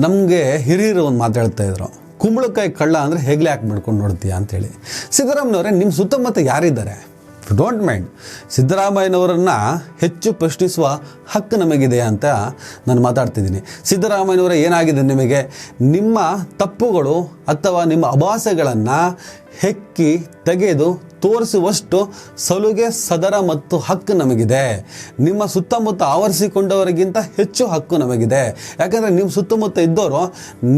ನಮಗೆ ಹಿರಿಯರು ಒಂದು ಮಾತಾಡ್ತಾ ಇದ್ರು, ಕುಂಬಳಕಾಯಿ ಕಳ್ಳ ಅಂದರೆ ಹೆಗ್ಲೆ ಯಾಕೆ ಮಾಡ್ಕೊಂಡು ನೋಡ್ತೀಯಾ ಅಂತೇಳಿ. ಸಿದ್ದರಾಮಯ್ಯನವರೇ, ನಿಮ್ಮ ಸುತ್ತಮುತ್ತ ಯಾರಿದ್ದಾರೆ? ಡೋಂಟ್ ಮೈಂಡ್, ಸಿದ್ದರಾಮಯ್ಯನವರನ್ನು ಹೆಚ್ಚು ಪ್ರಶ್ನಿಸುವ ಹಕ್ಕು ನಮಗಿದೆ ಅಂತ ನಾನು ಮಾತಾಡ್ತಿದ್ದೀನಿ. ಸಿದ್ದರಾಮಯ್ಯನವರೇ, ಏನಾಗಿದೆ ನಿಮಗೆ? ನಿಮ್ಮ ತಪ್ಪುಗಳು ಅಥವಾ ನಿಮ್ಮ ಅಭಾಸೆಗಳನ್ನು ಹೆಕ್ಕಿ ತೆಗೆದು ತೋರಿಸುವಷ್ಟು ಸಲುಗೆ, ಸದರ ಮತ್ತು ಹಕ್ಕು ನಮಗಿದೆ. ನಿಮ್ಮ ಸುತ್ತಮುತ್ತ ಆವರಿಸಿಕೊಂಡವರಿಗಿಂತ ಹೆಚ್ಚು ಹಕ್ಕು ನಮಗಿದೆ. ಯಾಕಂದರೆ ನಿಮ್ಮ ಸುತ್ತಮುತ್ತ ಇದ್ದವರು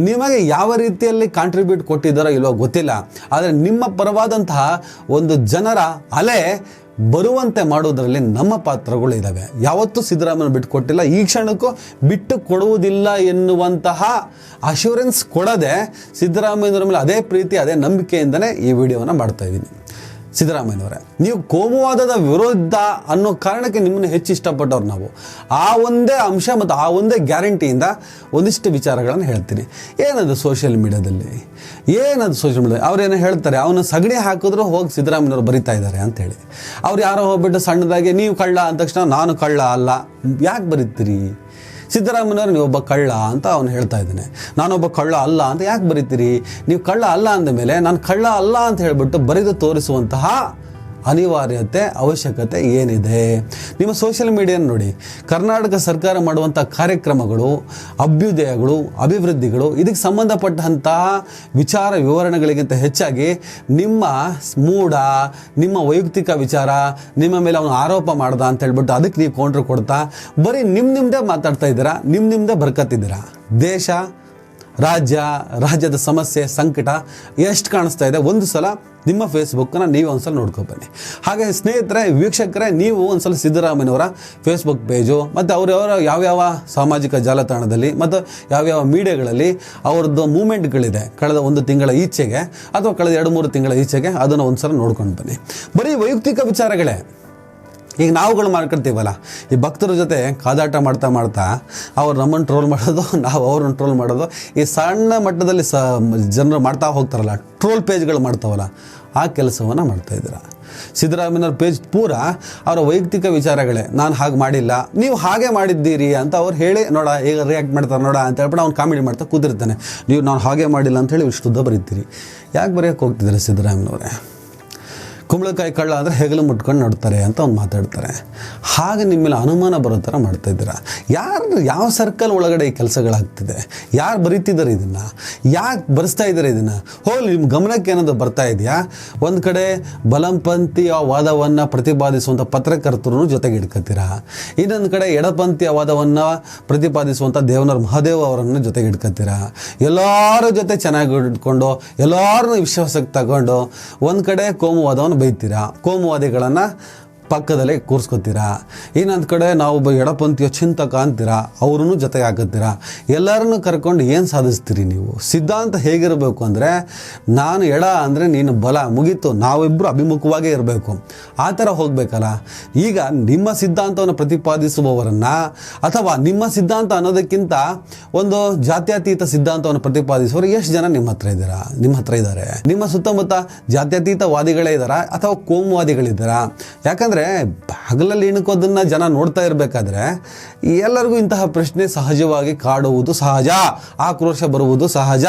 ನಿಮಗೆ ಯಾವ ರೀತಿಯಲ್ಲಿ ಕಾಂಟ್ರಿಬ್ಯೂಟ್ ಕೊಟ್ಟಿದ್ದಾರೋ ಇಲ್ವೋ ಗೊತ್ತಿಲ್ಲ, ಆದರೆ ನಿಮ್ಮ ಪರವಾದಂತಹ ಒಂದು ಜನರ ಅಲೆ ಬರುವಂತೆ ಮಾಡೋದರಲ್ಲಿ ನಮ್ಮ ಪಾತ್ರಗಳು ಇದ್ದಾವೆ. ಯಾವತ್ತೂ ಸಿದ್ದರಾಮಯ್ಯ ಬಿಟ್ಟು ಕೊಟ್ಟಿಲ್ಲ, ಈ ಕ್ಷಣಕ್ಕೂ ಬಿಟ್ಟು ಕೊಡುವುದಿಲ್ಲ ಎನ್ನುವಂತಹ ಅಶ್ಯೂರೆನ್ಸ್ ಕೊಡದೆ ಸಿದ್ದರಾಮಯ್ಯನವರ ಮೇಲೆ ಅದೇ ಪ್ರೀತಿ ಅದೇ ನಂಬಿಕೆಯಿಂದಲೇ ಈ ವಿಡಿಯೋನ ಮಾಡ್ತಾ ಇದ್ದೀನಿ. ಸಿದ್ದರಾಮಯ್ಯನವರೇ, ನೀವು ಕೋಮುವಾದದ ವಿರುದ್ಧ ಅನ್ನೋ ಕಾರಣಕ್ಕೆ ನಿಮ್ಮನ್ನು ಹೆಚ್ಚು ಇಷ್ಟಪಟ್ಟವ್ರು ನಾವು. ಆ ಒಂದೇ ಅಂಶ ಮತ್ತು ಆ ಒಂದೇ ಗ್ಯಾರಂಟಿಯಿಂದ ಒಂದಿಷ್ಟು ವಿಚಾರಗಳನ್ನು ಹೇಳ್ತೀನಿ. ಏನದು ಸೋಷಿಯಲ್ ಮೀಡಿಯಾದಲ್ಲಿ, ಏನದು ಸೋಷಿಯಲ್ ಮೀಡಿಯಾ? ಅವ್ರೇನೋ ಹೇಳ್ತಾರೆ, ಅವನು ಸಗಣಿ ಹಾಕಿದ್ರು ಹೋಗಿ ಸಿದ್ದರಾಮಯ್ಯನವರು ಬರಿತಾ ಇದ್ದಾರೆ ಅಂತೇಳಿ. ಅವ್ರು ಯಾರೋ ಹೋಗ್ಬಿಟ್ಟು ಸಣ್ಣದಾಗಿ ನೀವು ಕಳ್ಳ ಅಂದ ತಕ್ಷಣ ನಾನು ಕಳ್ಳ ಅಲ್ಲ, ಯಾಕೆ ಬರೀತೀರಿ? ಸಿದ್ದರಾಮಯ್ಯನವರು ನೀವೊಬ್ಬ ಕಳ್ಳ ಅಂತ ಅವನು ಹೇಳ್ತಾ ಇದ್ದಾನೆ, ನಾನೊಬ್ಬ ಕಳ್ಳ ಅಲ್ಲ ಅಂತ ಯಾಕೆ ಬರೀತೀರಿ? ನೀವು ಕಳ್ಳ ಅಲ್ಲ ಅಂದಮೇಲೆ ನಾನು ಕಳ್ಳ ಅಲ್ಲ ಅಂತ ಹೇಳಿಬಿಟ್ಟು ಬರೆದು ತೋರಿಸುವಂತಹ ಅನಿವಾರ್ಯತೆ, ಅವಶ್ಯಕತೆ ಏನಿದೆ? ನಿಮ್ಮ ಸೋಷಿಯಲ್ ಮೀಡಿಯಾನ ನೋಡಿ, ಕರ್ನಾಟಕ ಸರ್ಕಾರ ಮಾಡುವಂಥ ಕಾರ್ಯಕ್ರಮಗಳು, ಅಭ್ಯುದಯಗಳು, ಅಭಿವೃದ್ಧಿಗಳು, ಇದಕ್ಕೆ ಸಂಬಂಧಪಟ್ಟಂತಹ ವಿಚಾರ ವಿವರಣೆಗಳಿಗಿಂತ ಹೆಚ್ಚಾಗಿ ನಿಮ್ಮ ಮೂಡ, ನಿಮ್ಮ ವೈಯಕ್ತಿಕ ವಿಚಾರ, ನಿಮ್ಮ ಮೇಲೆ ಅವನು ಆರೋಪ ಮಾಡ್ದ ಅಂತ ಹೇಳ್ಬಿಟ್ಟು ಅದಕ್ಕೆ ನೀವು ಕೌಂಟ್ರ್ ಕೊಡ್ತಾ ಬರೀ ನಿಮ್ಮದೇ ಮಾತಾಡ್ತಾ ಇದ್ದೀರಾ, ನಿಮ್ಮದೇ ಬರ್ಕತ್ತಿದ್ದೀರಾ. ದೇಶ, ರಾಜ್ಯದ ಸಮಸ್ಯೆ, ಸಂಕಟ ಎಷ್ಟು ಕಾಣಿಸ್ತಾ ಇದೆ ಒಂದು ಸಲ ನಿಮ್ಮ ಫೇಸ್ಬುಕ್ಕನ್ನು ನೀವು ಒಂದ್ಸಲ ನೋಡ್ಕೊಬನ್ನಿ. ಹಾಗೆ ಸ್ನೇಹಿತರೆ, ವೀಕ್ಷಕರೇ, ನೀವು ಒಂದ್ಸಲ ಸಿದ್ದರಾಮಯ್ಯನವರ ಫೇಸ್ಬುಕ್ ಪೇಜು ಮತ್ತು ಅವರವರ ಯಾವ್ಯಾವ ಸಾಮಾಜಿಕ ಜಾಲತಾಣದಲ್ಲಿ ಮತ್ತು ಯಾವ್ಯಾವ ಮೀಡಿಯಾಗಳಲ್ಲಿ ಅವ್ರದ್ದು ಮೂಮೆಂಟ್ಗಳಿದೆ ಕಳೆದ ಒಂದು ತಿಂಗಳ ಈಚೆಗೆ ಅಥವಾ ಕಳೆದ 2-3 ತಿಂಗಳ ಈಚೆಗೆ, ಅದನ್ನು ಒಂದ್ಸಲ ನೋಡ್ಕೊಂಡು ಬನ್ನಿ. ಬರೀ ವೈಯಕ್ತಿಕ ವಿಚಾರಗಳೇ. ಈಗ ನಾವುಗಳು ಮಾಡ್ಕೊಳ್ತೀವಲ್ಲ, ಈ ಭಕ್ತರ ಜೊತೆ ಕಾದಾಟ ಮಾಡ್ತಾ ಅವ್ರು ನಮ್ಮನ್ನು ಟ್ರೋಲ್ ಮಾಡೋದು, ನಾವು ಅವ್ರನ್ನ ಟ್ರೋಲ್ ಮಾಡೋದು, ಈ ಸಣ್ಣ ಮಟ್ಟದಲ್ಲಿ ಜನರು ಮಾಡ್ತಾ ಹೋಗ್ತಾರಲ್ಲ, ಟ್ರೋಲ್ ಪೇಜ್ಗಳು ಮಾಡ್ತಾವಲ್ಲ, ಆ ಕೆಲಸವನ್ನು ಮಾಡ್ತಾಯಿದ್ದೀರ. ಸಿದ್ದರಾಮಯ್ಯವ್ರ ಪೇಜ್ ಪೂರ ಅವರ ವೈಯಕ್ತಿಕ ವಿಚಾರಗಳೇ. ನಾನು ಹಾಗೆ ಮಾಡಿಲ್ಲ, ನೀವು ಹಾಗೆ ಮಾಡಿದ್ದೀರಿ ಅಂತ ಅವ್ರು ಹೇಳಿ ನೋಡ ಈಗ ರಿಯಾಕ್ಟ್ ಮಾಡ್ತಾರೆ ನೋಡ ಅಂತ ಹೇಳ್ಬಿಟ್ಟು ಅವ್ನು ಕಾಮಿಡಿ ಮಾಡ್ತಾ ಕೂತಿರ್ತಾನೆ. ನೀವು ನಾನು ಹಾಗೆ ಮಾಡಿಲ್ಲ ಅಂಥೇಳಿ ಇಷ್ಟುದ್ದ ಬರೀತೀರಿ. ಯಾಕೆ ಬರೆಯೋಕ್ಕೆ ಹೋಗ್ತಿದ್ದಾರೆ ಸಿದ್ದರಾಮಯ್ಯನವರೇ? ಕುಂಬಳಕಾಯಿ ಕಳ್ಳ ಅಂದರೆ ಹೆಗಲು ಮುಟ್ಕೊಂಡು ನೋಡ್ತಾರೆ ಅಂತ ಅವ್ನು ಮಾತಾಡ್ತಾರೆ. ಹಾಗೆ ನಿಮ್ಮ ಮೇಲೆ ಅನುಮಾನ ಬರೋ ಥರ ಮಾಡ್ತಾಯಿದ್ದೀರಾ. ಯಾವ ಸರ್ಕಲ್ ಒಳಗಡೆ ಈ ಕೆಲಸಗಳಾಗ್ತಿದೆ? ಯಾರು ಬರೀತಿದ್ದಾರೆ ಇದನ್ನು? ಯಾಕೆ ಬರೆಸ್ತಾ ಇದ್ದಾರೆ ಇದನ್ನು? ಹೋಗ್ಲಿ, ನಿಮ್ಮ ಗಮನಕ್ಕೆ ಏನಾದರೂ ಬರ್ತಾ ಇದೆಯಾ? ಒಂದು ಕಡೆ ಬಲಪಂಥೀಯ ವಾದವನ್ನು ಪ್ರತಿಪಾದಿಸುವಂಥ ಪತ್ರಕರ್ತರು ಜೊತೆಗೆ ಇಟ್ಕೊತೀರಾ, ಇನ್ನೊಂದು ಕಡೆ ಎಡಪಂಥೀಯ ವಾದವನ್ನು ಪ್ರತಿಪಾದಿಸುವಂಥ ದೇವನರ ಮಹಾದೇವ್ ಅವರನ್ನು ಜೊತೆಗೆ ಇಟ್ಕೊತೀರಾ. ಎಲ್ಲರ ಜೊತೆ ಚೆನ್ನಾಗಿ ಇಟ್ಕೊಂಡು ಎಲ್ಲರನ್ನೂ ವಿಶ್ವಾಸಕ್ಕೆ ತಗೊಂಡು ಒಂದು ಕಡೆ ಕೋಮುವಾದವನ್ನು ಬೈತೀರಾ, ಕೋಮುವಾದಿಗಳನ್ನು ಪಕ್ಕದಲ್ಲೇ ಕೂರಿಸ್ಕೊತೀರಾ. ಇನ್ನೊಂದು ಕಡೆ ನಾವು ಒಬ್ಬ ಎಡಪಂಥೀಯ ಚಿಂತಕ ಅಂತೀರಾ, ಅವ್ರನ್ನೂ ಜೊತೆಗೆ ಹಾಕತ್ತೀರಾ. ಎಲ್ಲರನ್ನೂ ಕರ್ಕೊಂಡು ಏನು ಸಾಧಿಸ್ತೀರಿ ನೀವು? ಸಿದ್ಧಾಂತ ಹೇಗಿರಬೇಕು ಅಂದರೆ, ನಾನು ಎಡ ಅಂದರೆ ನೀನು ಬಲ, ಮುಗೀತು, ನಾವಿಬ್ಬರು ಅಭಿಮುಖವಾಗೇ ಇರಬೇಕು, ಆ ಥರ ಹೋಗಬೇಕಲ್ಲ. ಈಗ ನಿಮ್ಮ ಸಿದ್ಧಾಂತವನ್ನು ಪ್ರತಿಪಾದಿಸುವವರನ್ನು ಅಥವಾ ನಿಮ್ಮ ಸಿದ್ಧಾಂತ ಅನ್ನೋದಕ್ಕಿಂತ ಒಂದು ಜಾತ್ಯತೀತ ಸಿದ್ಧಾಂತವನ್ನು ಪ್ರತಿಪಾದಿಸುವವರು ಎಷ್ಟು ಜನ ನಿಮ್ಮ ಹತ್ರ ಇದ್ದಾರೆ? ನಿಮ್ಮ ಸುತ್ತಮುತ್ತ ಜಾತ್ಯತೀತವಾದಿಗಳೇ ಇದ್ದಾರಾ ಅಥವಾ ಕೋಮುವಾದಿಗಳಿದ್ದಾರಾ? ಯಾಕಂದರೆ ಹಗಲಲ್ಲಿ ಇಣುಕೋದನ್ನು ಜನ ನೋಡ್ತಾ ಇರಬೇಕಾದ್ರೆ ಎಲ್ಲರಿಗೂ ಇಂತಹ ಪ್ರಶ್ನೆ ಸಹಜವಾಗಿ ಕಾಡುವುದು ಸಹಜ, ಆಕ್ರೋಶ ಬರುವುದು ಸಹಜ.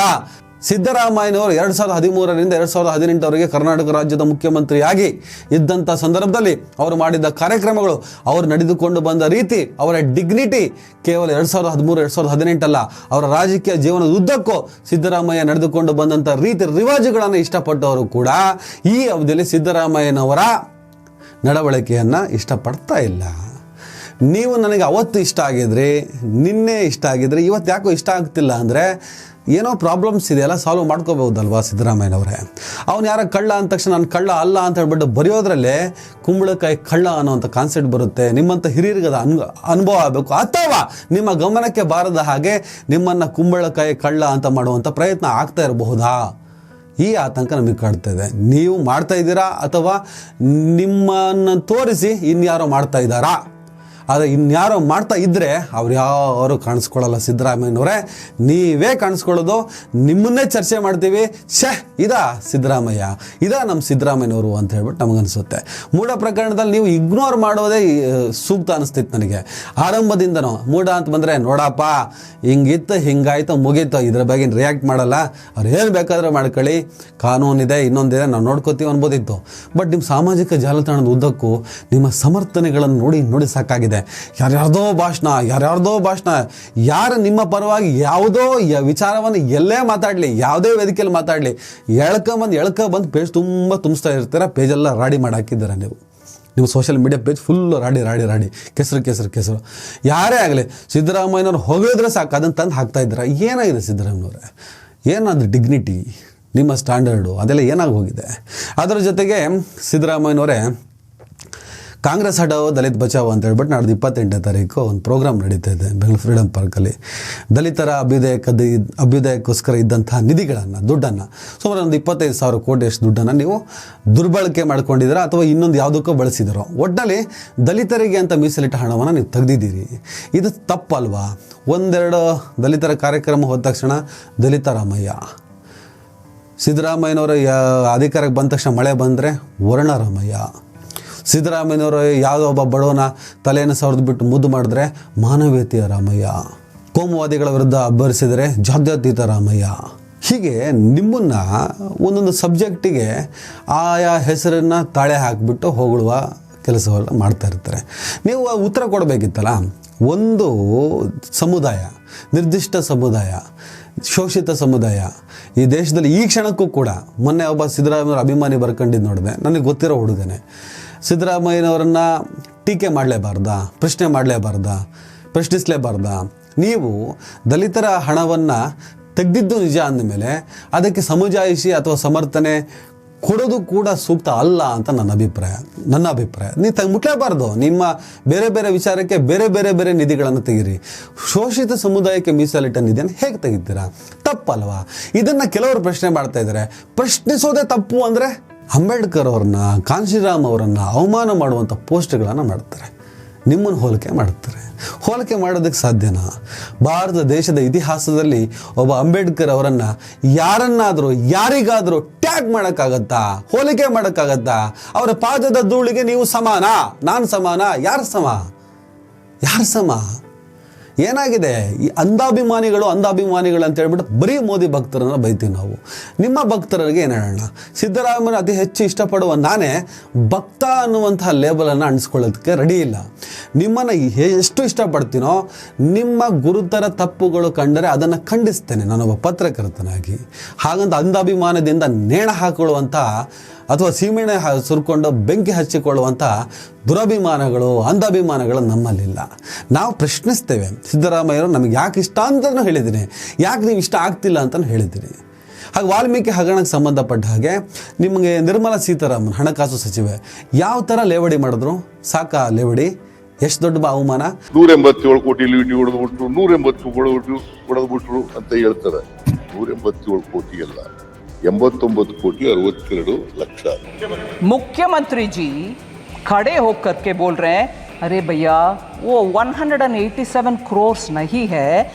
ಸಿದ್ದರಾಮಯ್ಯನವರು 2013ರಿಂದ 2018 ಕರ್ನಾಟಕ ರಾಜ್ಯದ ಮುಖ್ಯಮಂತ್ರಿಯಾಗಿ ಇದ್ದಂಥ ಸಂದರ್ಭದಲ್ಲಿ ಅವರು ಮಾಡಿದ ಕಾರ್ಯಕ್ರಮಗಳು, ಅವರು ನಡೆದುಕೊಂಡು ಬಂದ ರೀತಿ, ಅವರ ಡಿಗ್ನಿಟಿ ಕೇವಲ 2013-2018 ಅಲ್ಲ, ಅವರ ರಾಜಕೀಯ ಜೀವನದ ಉದ್ದಕ್ಕೂ ಸಿದ್ದರಾಮಯ್ಯ ನಡೆದುಕೊಂಡು ಬಂದಂಥ ರೀತಿ ರಿವಾಜುಗಳನ್ನು ಇಷ್ಟಪಟ್ಟವರು ಕೂಡ ಈ ಅವಧಿಯಲ್ಲಿ ಸಿದ್ದರಾಮಯ್ಯನವರ ನಡವಳಿಕೆಯನ್ನು ಇಷ್ಟಪಡ್ತಾ ಇಲ್ಲ. ನೀವು ನನಗೆ ಅವತ್ತು ಇಷ್ಟ ಆಗಿದ್ರಿ, ನಿನ್ನೆ ಇಷ್ಟ ಆಗಿದ್ರಿ, ಇವತ್ತು ಯಾಕೋ ಇಷ್ಟ ಆಗ್ತಿಲ್ಲ ಅಂದರೆ ಏನೋ ಪ್ರಾಬ್ಲಮ್ಸ್ ಇದೆಯಲ್ಲ, ಸಾಲ್ವ್ ಮಾಡ್ಕೋಬಹುದಲ್ವಾ ಸಿದ್ದರಾಮಯ್ಯನವರೇ? ಅವನು ಯಾರ ಕಳ್ಳ ಅಂದ ತಕ್ಷಣ ನಾನು ಕಳ್ಳ ಅಲ್ಲ ಅಂತ ಹೇಳ್ಬಿಟ್ಟು ಬರೆಯೋದ್ರಲ್ಲೇ ಕುಂಬಳಕಾಯಿ ಕಳ್ಳ ಅನ್ನೋವಂಥ ಕಾನ್ಸೆಪ್ಟ್ ಬರುತ್ತೆ. ನಿಮ್ಮಂಥ ಹಿರಿಯರಿಗೆ ಅನುಭವ ಆಗಬೇಕು, ಅಥವಾ ನಿಮ್ಮ ಗಮನಕ್ಕೆ ಬಾರದ ಹಾಗೆ ನಿಮ್ಮನ್ನು ಕುಂಬಳಕಾಯಿ ಕಳ್ಳ ಅಂತ ಮಾಡುವಂಥ ಪ್ರಯತ್ನ ಆಗ್ತಾ ಇರಬಹುದಾ? ಈ ಆತಂಕ ನಮಗೆ ಕಾಡ್ತಾಯಿದೆ. ನೀವು ಮಾಡ್ತಾ ಇದ್ದೀರಾ ಅಥವಾ ನಿಮ್ಮನ್ನು ತೋರಿಸಿ ಇನ್ಯಾರೋ ಮಾಡ್ತಾ ಇದ್ದಾರಾ? ಆದರೆ ಇನ್ಯಾರೋ ಮಾಡ್ತಾ ಇದ್ದರೆ ಅವ್ರು ಯಾರು ಕಾಣಿಸ್ಕೊಳ್ಳಲ್ಲ. ಸಿದ್ದರಾಮಯ್ಯನವರೇ, ನೀವೇ ಕಾಣಿಸ್ಕೊಳ್ಳೋದು, ನಿಮ್ಮನ್ನೇ ಚರ್ಚೆ ಮಾಡ್ತೀವಿ. ಇದಾ ಸಿದ್ದರಾಮಯ್ಯ, ಇದಾ ನಮ್ಮ ಸಿದ್ದರಾಮಯ್ಯನವರು ಅಂತ ಹೇಳ್ಬಿಟ್ಟು ನಮಗನ್ಸುತ್ತೆ. ಮೂಢ ಪ್ರಕರಣದಲ್ಲಿ ನೀವು ಇಗ್ನೋರ್ ಮಾಡೋದೇ ಸೂಕ್ತ ಅನಿಸ್ತಿತ್ತು ನನಗೆ. ಆರಂಭದಿಂದನೂ ಮೂಢ ಅಂತ ಬಂದರೆ, ನೋಡಪ್ಪ ಹಿಂಗಿತ್ತು, ಹಿಂಗಾಯ್ತು, ಮುಗೀತು, ಇದ್ರ ಬಗ್ಗೆ ರಿಯಾಕ್ಟ್ ಮಾಡಲ್ಲ, ಅವ್ರು ಏನು ಬೇಕಾದ್ರೆ ಮಾಡ್ಕೊಳ್ಳಿ, ಕಾನೂನಿದೆ, ಇನ್ನೊಂದಿದೆ, ನಾವು ನೋಡ್ಕೋತೀವಿ ಅನ್ಬೋದಿತ್ತು. ಬಟ್ ನಿಮ್ಮ ಸಾಮಾಜಿಕ ಜಾಲತಾಣದ ಉದ್ದಕ್ಕೂ ನಿಮ್ಮ ಸಮರ್ಥನೆಗಳನ್ನು ನೋಡಿ ಸಾಕಾಗಿದೆ. ಯಾರ್ಯಾರ್ದೋ ಭಾಷಣ, ಯಾರು ನಿಮ್ಮ ಪರವಾಗಿ ಯಾವುದೋ ವಿಚಾರವನ್ನು ಎಲ್ಲೇ ಮಾತಾಡಲಿ, ಯಾವುದೇ ವೇದಿಕೆಯಲ್ಲಿ ಮಾತಾಡಲಿ, ಎಳ್ಕ ಬಂದು ಪೇಜ್ ತುಂಬ ತುಂಬಿಸ್ತಾ ಇರ್ತೀರ. ಪೇಜೆಲ್ಲ ರಾಡಿ ಮಾಡಿ ಹಾಕಿದ್ದೀರ ನೀವು. ನಿಮ್ಮ ಸೋಷಿಯಲ್ ಮೀಡಿಯಾ ಪೇಜ್ ಫುಲ್ಲು ರಾಡಿ ಕೆಸರು. ಯಾರೇ ಆಗಲಿ ಸಿದ್ದರಾಮಯ್ಯನವ್ರು ಹೊಗಳಿದ್ರೆ ಸಾಕು, ಅದನ್ನು ತಂದು ಹಾಕ್ತಾ ಇದ್ದೀರ. ಏನಾಗಿದೆ ಸಿದ್ದರಾಮಯ್ಯನವ್ರೆ? ಏನಾದ್ರು ಡಿಗ್ನಿಟಿ, ನಿಮ್ಮ ಸ್ಟ್ಯಾಂಡರ್ಡು ಅದೆಲ್ಲ ಏನಾಗಿ ಹೋಗಿದೆ? ಅದರ ಜೊತೆಗೆ ಸಿದ್ದರಾಮಯ್ಯನವರೇ ಕಾಂಗ್ರೆಸ್ ಹಟಾವೋ ದಲಿತ ಬಚಾವೋ ಅಂತ ಹೇಳ್ಬಿಟ್ಟು ನಾಡ್ದು 28ನೇ ತಾರೀಕು ಒಂದು ಪ್ರೋಗ್ರಾಮ್ ನಡೀತಾ ಇದೆ ಬೆಂಗಳೂರು ಫ್ರೀಡಮ್ ಪಾರ್ಕಲ್ಲಿ. ದಲಿತರ ಅಭ್ಯುದಯಕ್ಕೋಸ್ಕರ ಇದ್ದಂಥ ನಿಧಿಗಳನ್ನು, ದುಡ್ಡನ್ನು, ಸುಮಾರು ಒಂದು 25,000 ಕೋಟಿ ಅಷ್ಟು ದುಡ್ಡನ್ನು ನೀವು ದುರ್ಬಳಕೆ ಮಾಡ್ಕೊಂಡಿದ್ದೀರಾ ಅಥವಾ ಇನ್ನೊಂದು ಯಾವುದಕ್ಕೋ ಬಳಸಿದಿರೋ. ಒಟ್ಟಿನಲ್ಲಿ ದಲಿತರಿಗೆ ಅಂತ ಮೀಸಲಿಟ್ಟ ಹಣವನ್ನು ನೀವು ತೆಗೆದಿದ್ದೀರಿ. ಇದು ತಪ್ಪಲ್ವಾ? ಒಂದೆರಡು ದಲಿತರ ಕಾರ್ಯಕ್ರಮ ಹೋದ ತಕ್ಷಣ ದಲಿತ ರಾಮಯ್ಯ, ಸಿದ್ದರಾಮಯ್ಯನವರ ಅಧಿಕಾರಕ್ಕೆ ಬಂದ ತಕ್ಷಣ ಮಳೆ ಬಂದರೆ ವರ್ಣರಾಮಯ್ಯ, ಸಿದ್ದರಾಮಯ್ಯನವರು ಯಾವುದೋ ಒಬ್ಬ ಬಡವನ ತಲೆಯನ್ನು ಸವರ್ದು ಬಿಟ್ಟು ಮುದ್ದು ಮಾಡಿದ್ರೆ ಮಾನವೀಯತೆಯ ರಾಮಯ್ಯ, ಕೋಮುವಾದಿಗಳ ವಿರುದ್ಧ ಅಬ್ಬರಿಸಿದರೆ ಜಾತ್ಯತೀತ ರಾಮಯ್ಯ. ಹೀಗೆ ನಿಮ್ಮನ್ನು ಒಂದೊಂದು ಸಬ್ಜೆಕ್ಟಿಗೆ ಆಯಾ ಹೆಸರನ್ನು ತಾಳೆ ಹಾಕಿಬಿಟ್ಟು ಹೊಗಳುವ ಕೆಲಸವನ್ನು ಮಾಡ್ತಾ ಇರ್ತಾರೆ. ನೀವು ಉತ್ತರ ಕೊಡಬೇಕಿತ್ತಲ್ಲ. ಒಂದು ಸಮುದಾಯ, ನಿರ್ದಿಷ್ಟ ಸಮುದಾಯ, ಶೋಷಿತ ಸಮುದಾಯ ಈ ದೇಶದಲ್ಲಿ ಈ ಕ್ಷಣಕ್ಕೂ ಕೂಡ, ಮೊನ್ನೆ ಒಬ್ಬ ಸಿದ್ದರಾಮಯ್ಯನವರ ಅಭಿಮಾನಿ ಬರ್ಕೊಂಡಿದ್ದು ನೋಡಿದೆ, ನನಗೆ ಗೊತ್ತಿರೋ ಹುಡುಗನೇ. ಸಿದ್ದರಾಮಯ್ಯನವರನ್ನು ಟೀಕೆ ಮಾಡಲೇಬಾರ್ದಾ, ಪ್ರಶ್ನಿಸಲೇಬಾರ್ದಾ? ನೀವು ದಲಿತರ ಹಣವನ್ನು ತೆಗೆದಿದ್ದು ನಿಜ ಅಂದಮೇಲೆ ಅದಕ್ಕೆ ಸಮಜಾಯಿಷಿ ಅಥವಾ ಸಮರ್ಥನೆ ಕೊಡೋದು ಕೂಡ ಸೂಕ್ತ ಅಲ್ಲ ಅಂತ ನನ್ನ ಅಭಿಪ್ರಾಯ. ನೀವು ಮುಟ್ಲೇಬಾರ್ದು. ನಿಮ್ಮ ಬೇರೆ ಬೇರೆ ವಿಚಾರಕ್ಕೆ ಬೇರೆ ನಿಧಿಗಳನ್ನು ತೆಗೀರಿ. ಶೋಷಿತ ಸಮುದಾಯಕ್ಕೆ ಮೀಸಲಿಟ್ಟ ನಿಧಿಯನ್ನು ಹೇಗೆ ತೆಗಿತೀರಾ? ತಪ್ಪಲ್ವಾ? ಇದನ್ನು ಕೆಲವರು ಪ್ರಶ್ನೆ ಮಾಡ್ತಾ ಇದ್ದಾರೆ. ಪ್ರಶ್ನಿಸೋದೇ ತಪ್ಪು ಅಂದರೆ ಅಂಬೇಡ್ಕರ್ ಅವ್ರನ್ನ, ಕಾಂಶಿರಾಮ್ ಅವರನ್ನು ಅವಮಾನ ಮಾಡುವಂಥ ಪೋಸ್ಟ್ಗಳನ್ನು ಮಾಡ್ತಾರೆ, ನಿಮ್ಮನ್ನು ಹೋಲಿಕೆ ಮಾಡೋದಕ್ಕೆ ಸಾಧ್ಯನಾ? ಭಾರತ ದೇಶದ ಇತಿಹಾಸದಲ್ಲಿ ಒಬ್ಬ ಅಂಬೇಡ್ಕರ್ ಅವರನ್ನು ಯಾರಿಗಾದರೂ ಟ್ಯಾಗ್ ಮಾಡೋಕ್ಕಾಗತ್ತಾ? ಹೋಲಿಕೆ ಮಾಡೋಕ್ಕಾಗತ್ತಾ? ಅವರ ಪಾದದ ಧೂಳಿಗೆ ನೀವು ಸಮಾನ, ನಾನು ಸಮಾನ? ಯಾರು ಸಮ? ಏನಾಗಿದೆ? ಈ ಅಂಧಾಭಿಮಾನಿಗಳು ಅಂತ ಹೇಳ್ಬಿಟ್ಟು ಬರೀ ಮೋದಿ ಭಕ್ತರನ್ನು ಬೈತೀವಿ ನಾವು. ನಿಮ್ಮ ಭಕ್ತರಿಗೆ ಏನು ಹೇಳೋಣ? ಸಿದ್ದರಾಮಯ್ಯನ ಅತಿ ಹೆಚ್ಚು ಇಷ್ಟಪಡುವ ನಾನೇ ಭಕ್ತ ಅನ್ನುವಂತಹ ಲೇಬಲನ್ನು ಅಂಟಿಸ್ಕೊಳ್ಳೋದಕ್ಕೆ ರೆಡಿ ಇಲ್ಲ. ನಿಮ್ಮನ್ನು ಎಷ್ಟು ಇಷ್ಟಪಡ್ತೀನೋ, ನಿಮ್ಮ ಗುರುತರ ತಪ್ಪುಗಳು ಕಂಡರೆ ಅದನ್ನು ಖಂಡಿಸ್ತೇನೆ ನಾನೊಬ್ಬ ಪತ್ರಕರ್ತನಾಗಿ. ಹಾಗಂತ ಅಂಧಾಭಿಮಾನದಿಂದ ನೇಣ ಹಾಕೊಳ್ಳುವಂಥ ಅಥವಾ ಸೀಮೆಣ್ಣೆ ಸುರ್ಕೊಂಡು ಬೆಂಕಿ ಹಚ್ಚಿಕೊಳ್ಳುವಂಥ ಅಂಧಾಭಿಮಾನಗಳು ನಮ್ಮಲ್ಲಿಲ್ಲ. ನಾವು ಪ್ರಶ್ನಿಸ್ತೇವೆ. ಸಿದ್ದರಾಮಯ್ಯರು ನಮಗೆ ಯಾಕೆ ಇಷ್ಟ ಅಂತಲೂ ಹೇಳಿದ್ದೀನಿ, ಯಾಕೆ ನೀವು ಇಷ್ಟ ಆಗ್ತಿಲ್ಲ ಅಂತಲೂ ಹೇಳಿದ್ದೀನಿ. ಹಾಗೆ ವಾಲ್ಮೀಕಿ ಹಗರಣಕ್ಕೆ ಸಂಬಂಧಪಟ್ಟ ಹಾಗೆ ನಿಮಗೆ ನಿರ್ಮಲಾ ಸೀತಾರಾಮನ್ ಹಣಕಾಸು ಸಚಿವೆ ಯಾವ ಥರ ಲೇವಡಿ ಮಾಡಿದ್ರು? ಸಾಕಾ ಲೇವಡಿ? ಎಷ್ಟು ದೊಡ್ಡ ಅವಮಾನ. 187 ಕೋಟಿ ಲೀಟಿ ಹೊಡೆದ್ಬಿಟ್ರು, 180 ಹೊಡೆದ್ಬಿಟ್ರು ಅಂತ ಹೇಳ್ತಾರೆ. 187 ಕೋಟಿ ಅಲ್ಲ, 89 ಕೋಟಿ 62 ಲಕ್ಷ. मुख्यमंत्री जी खड़े होकर के बोल रहे हैं, अरे भैया वो 187 करोड़ नहीं है,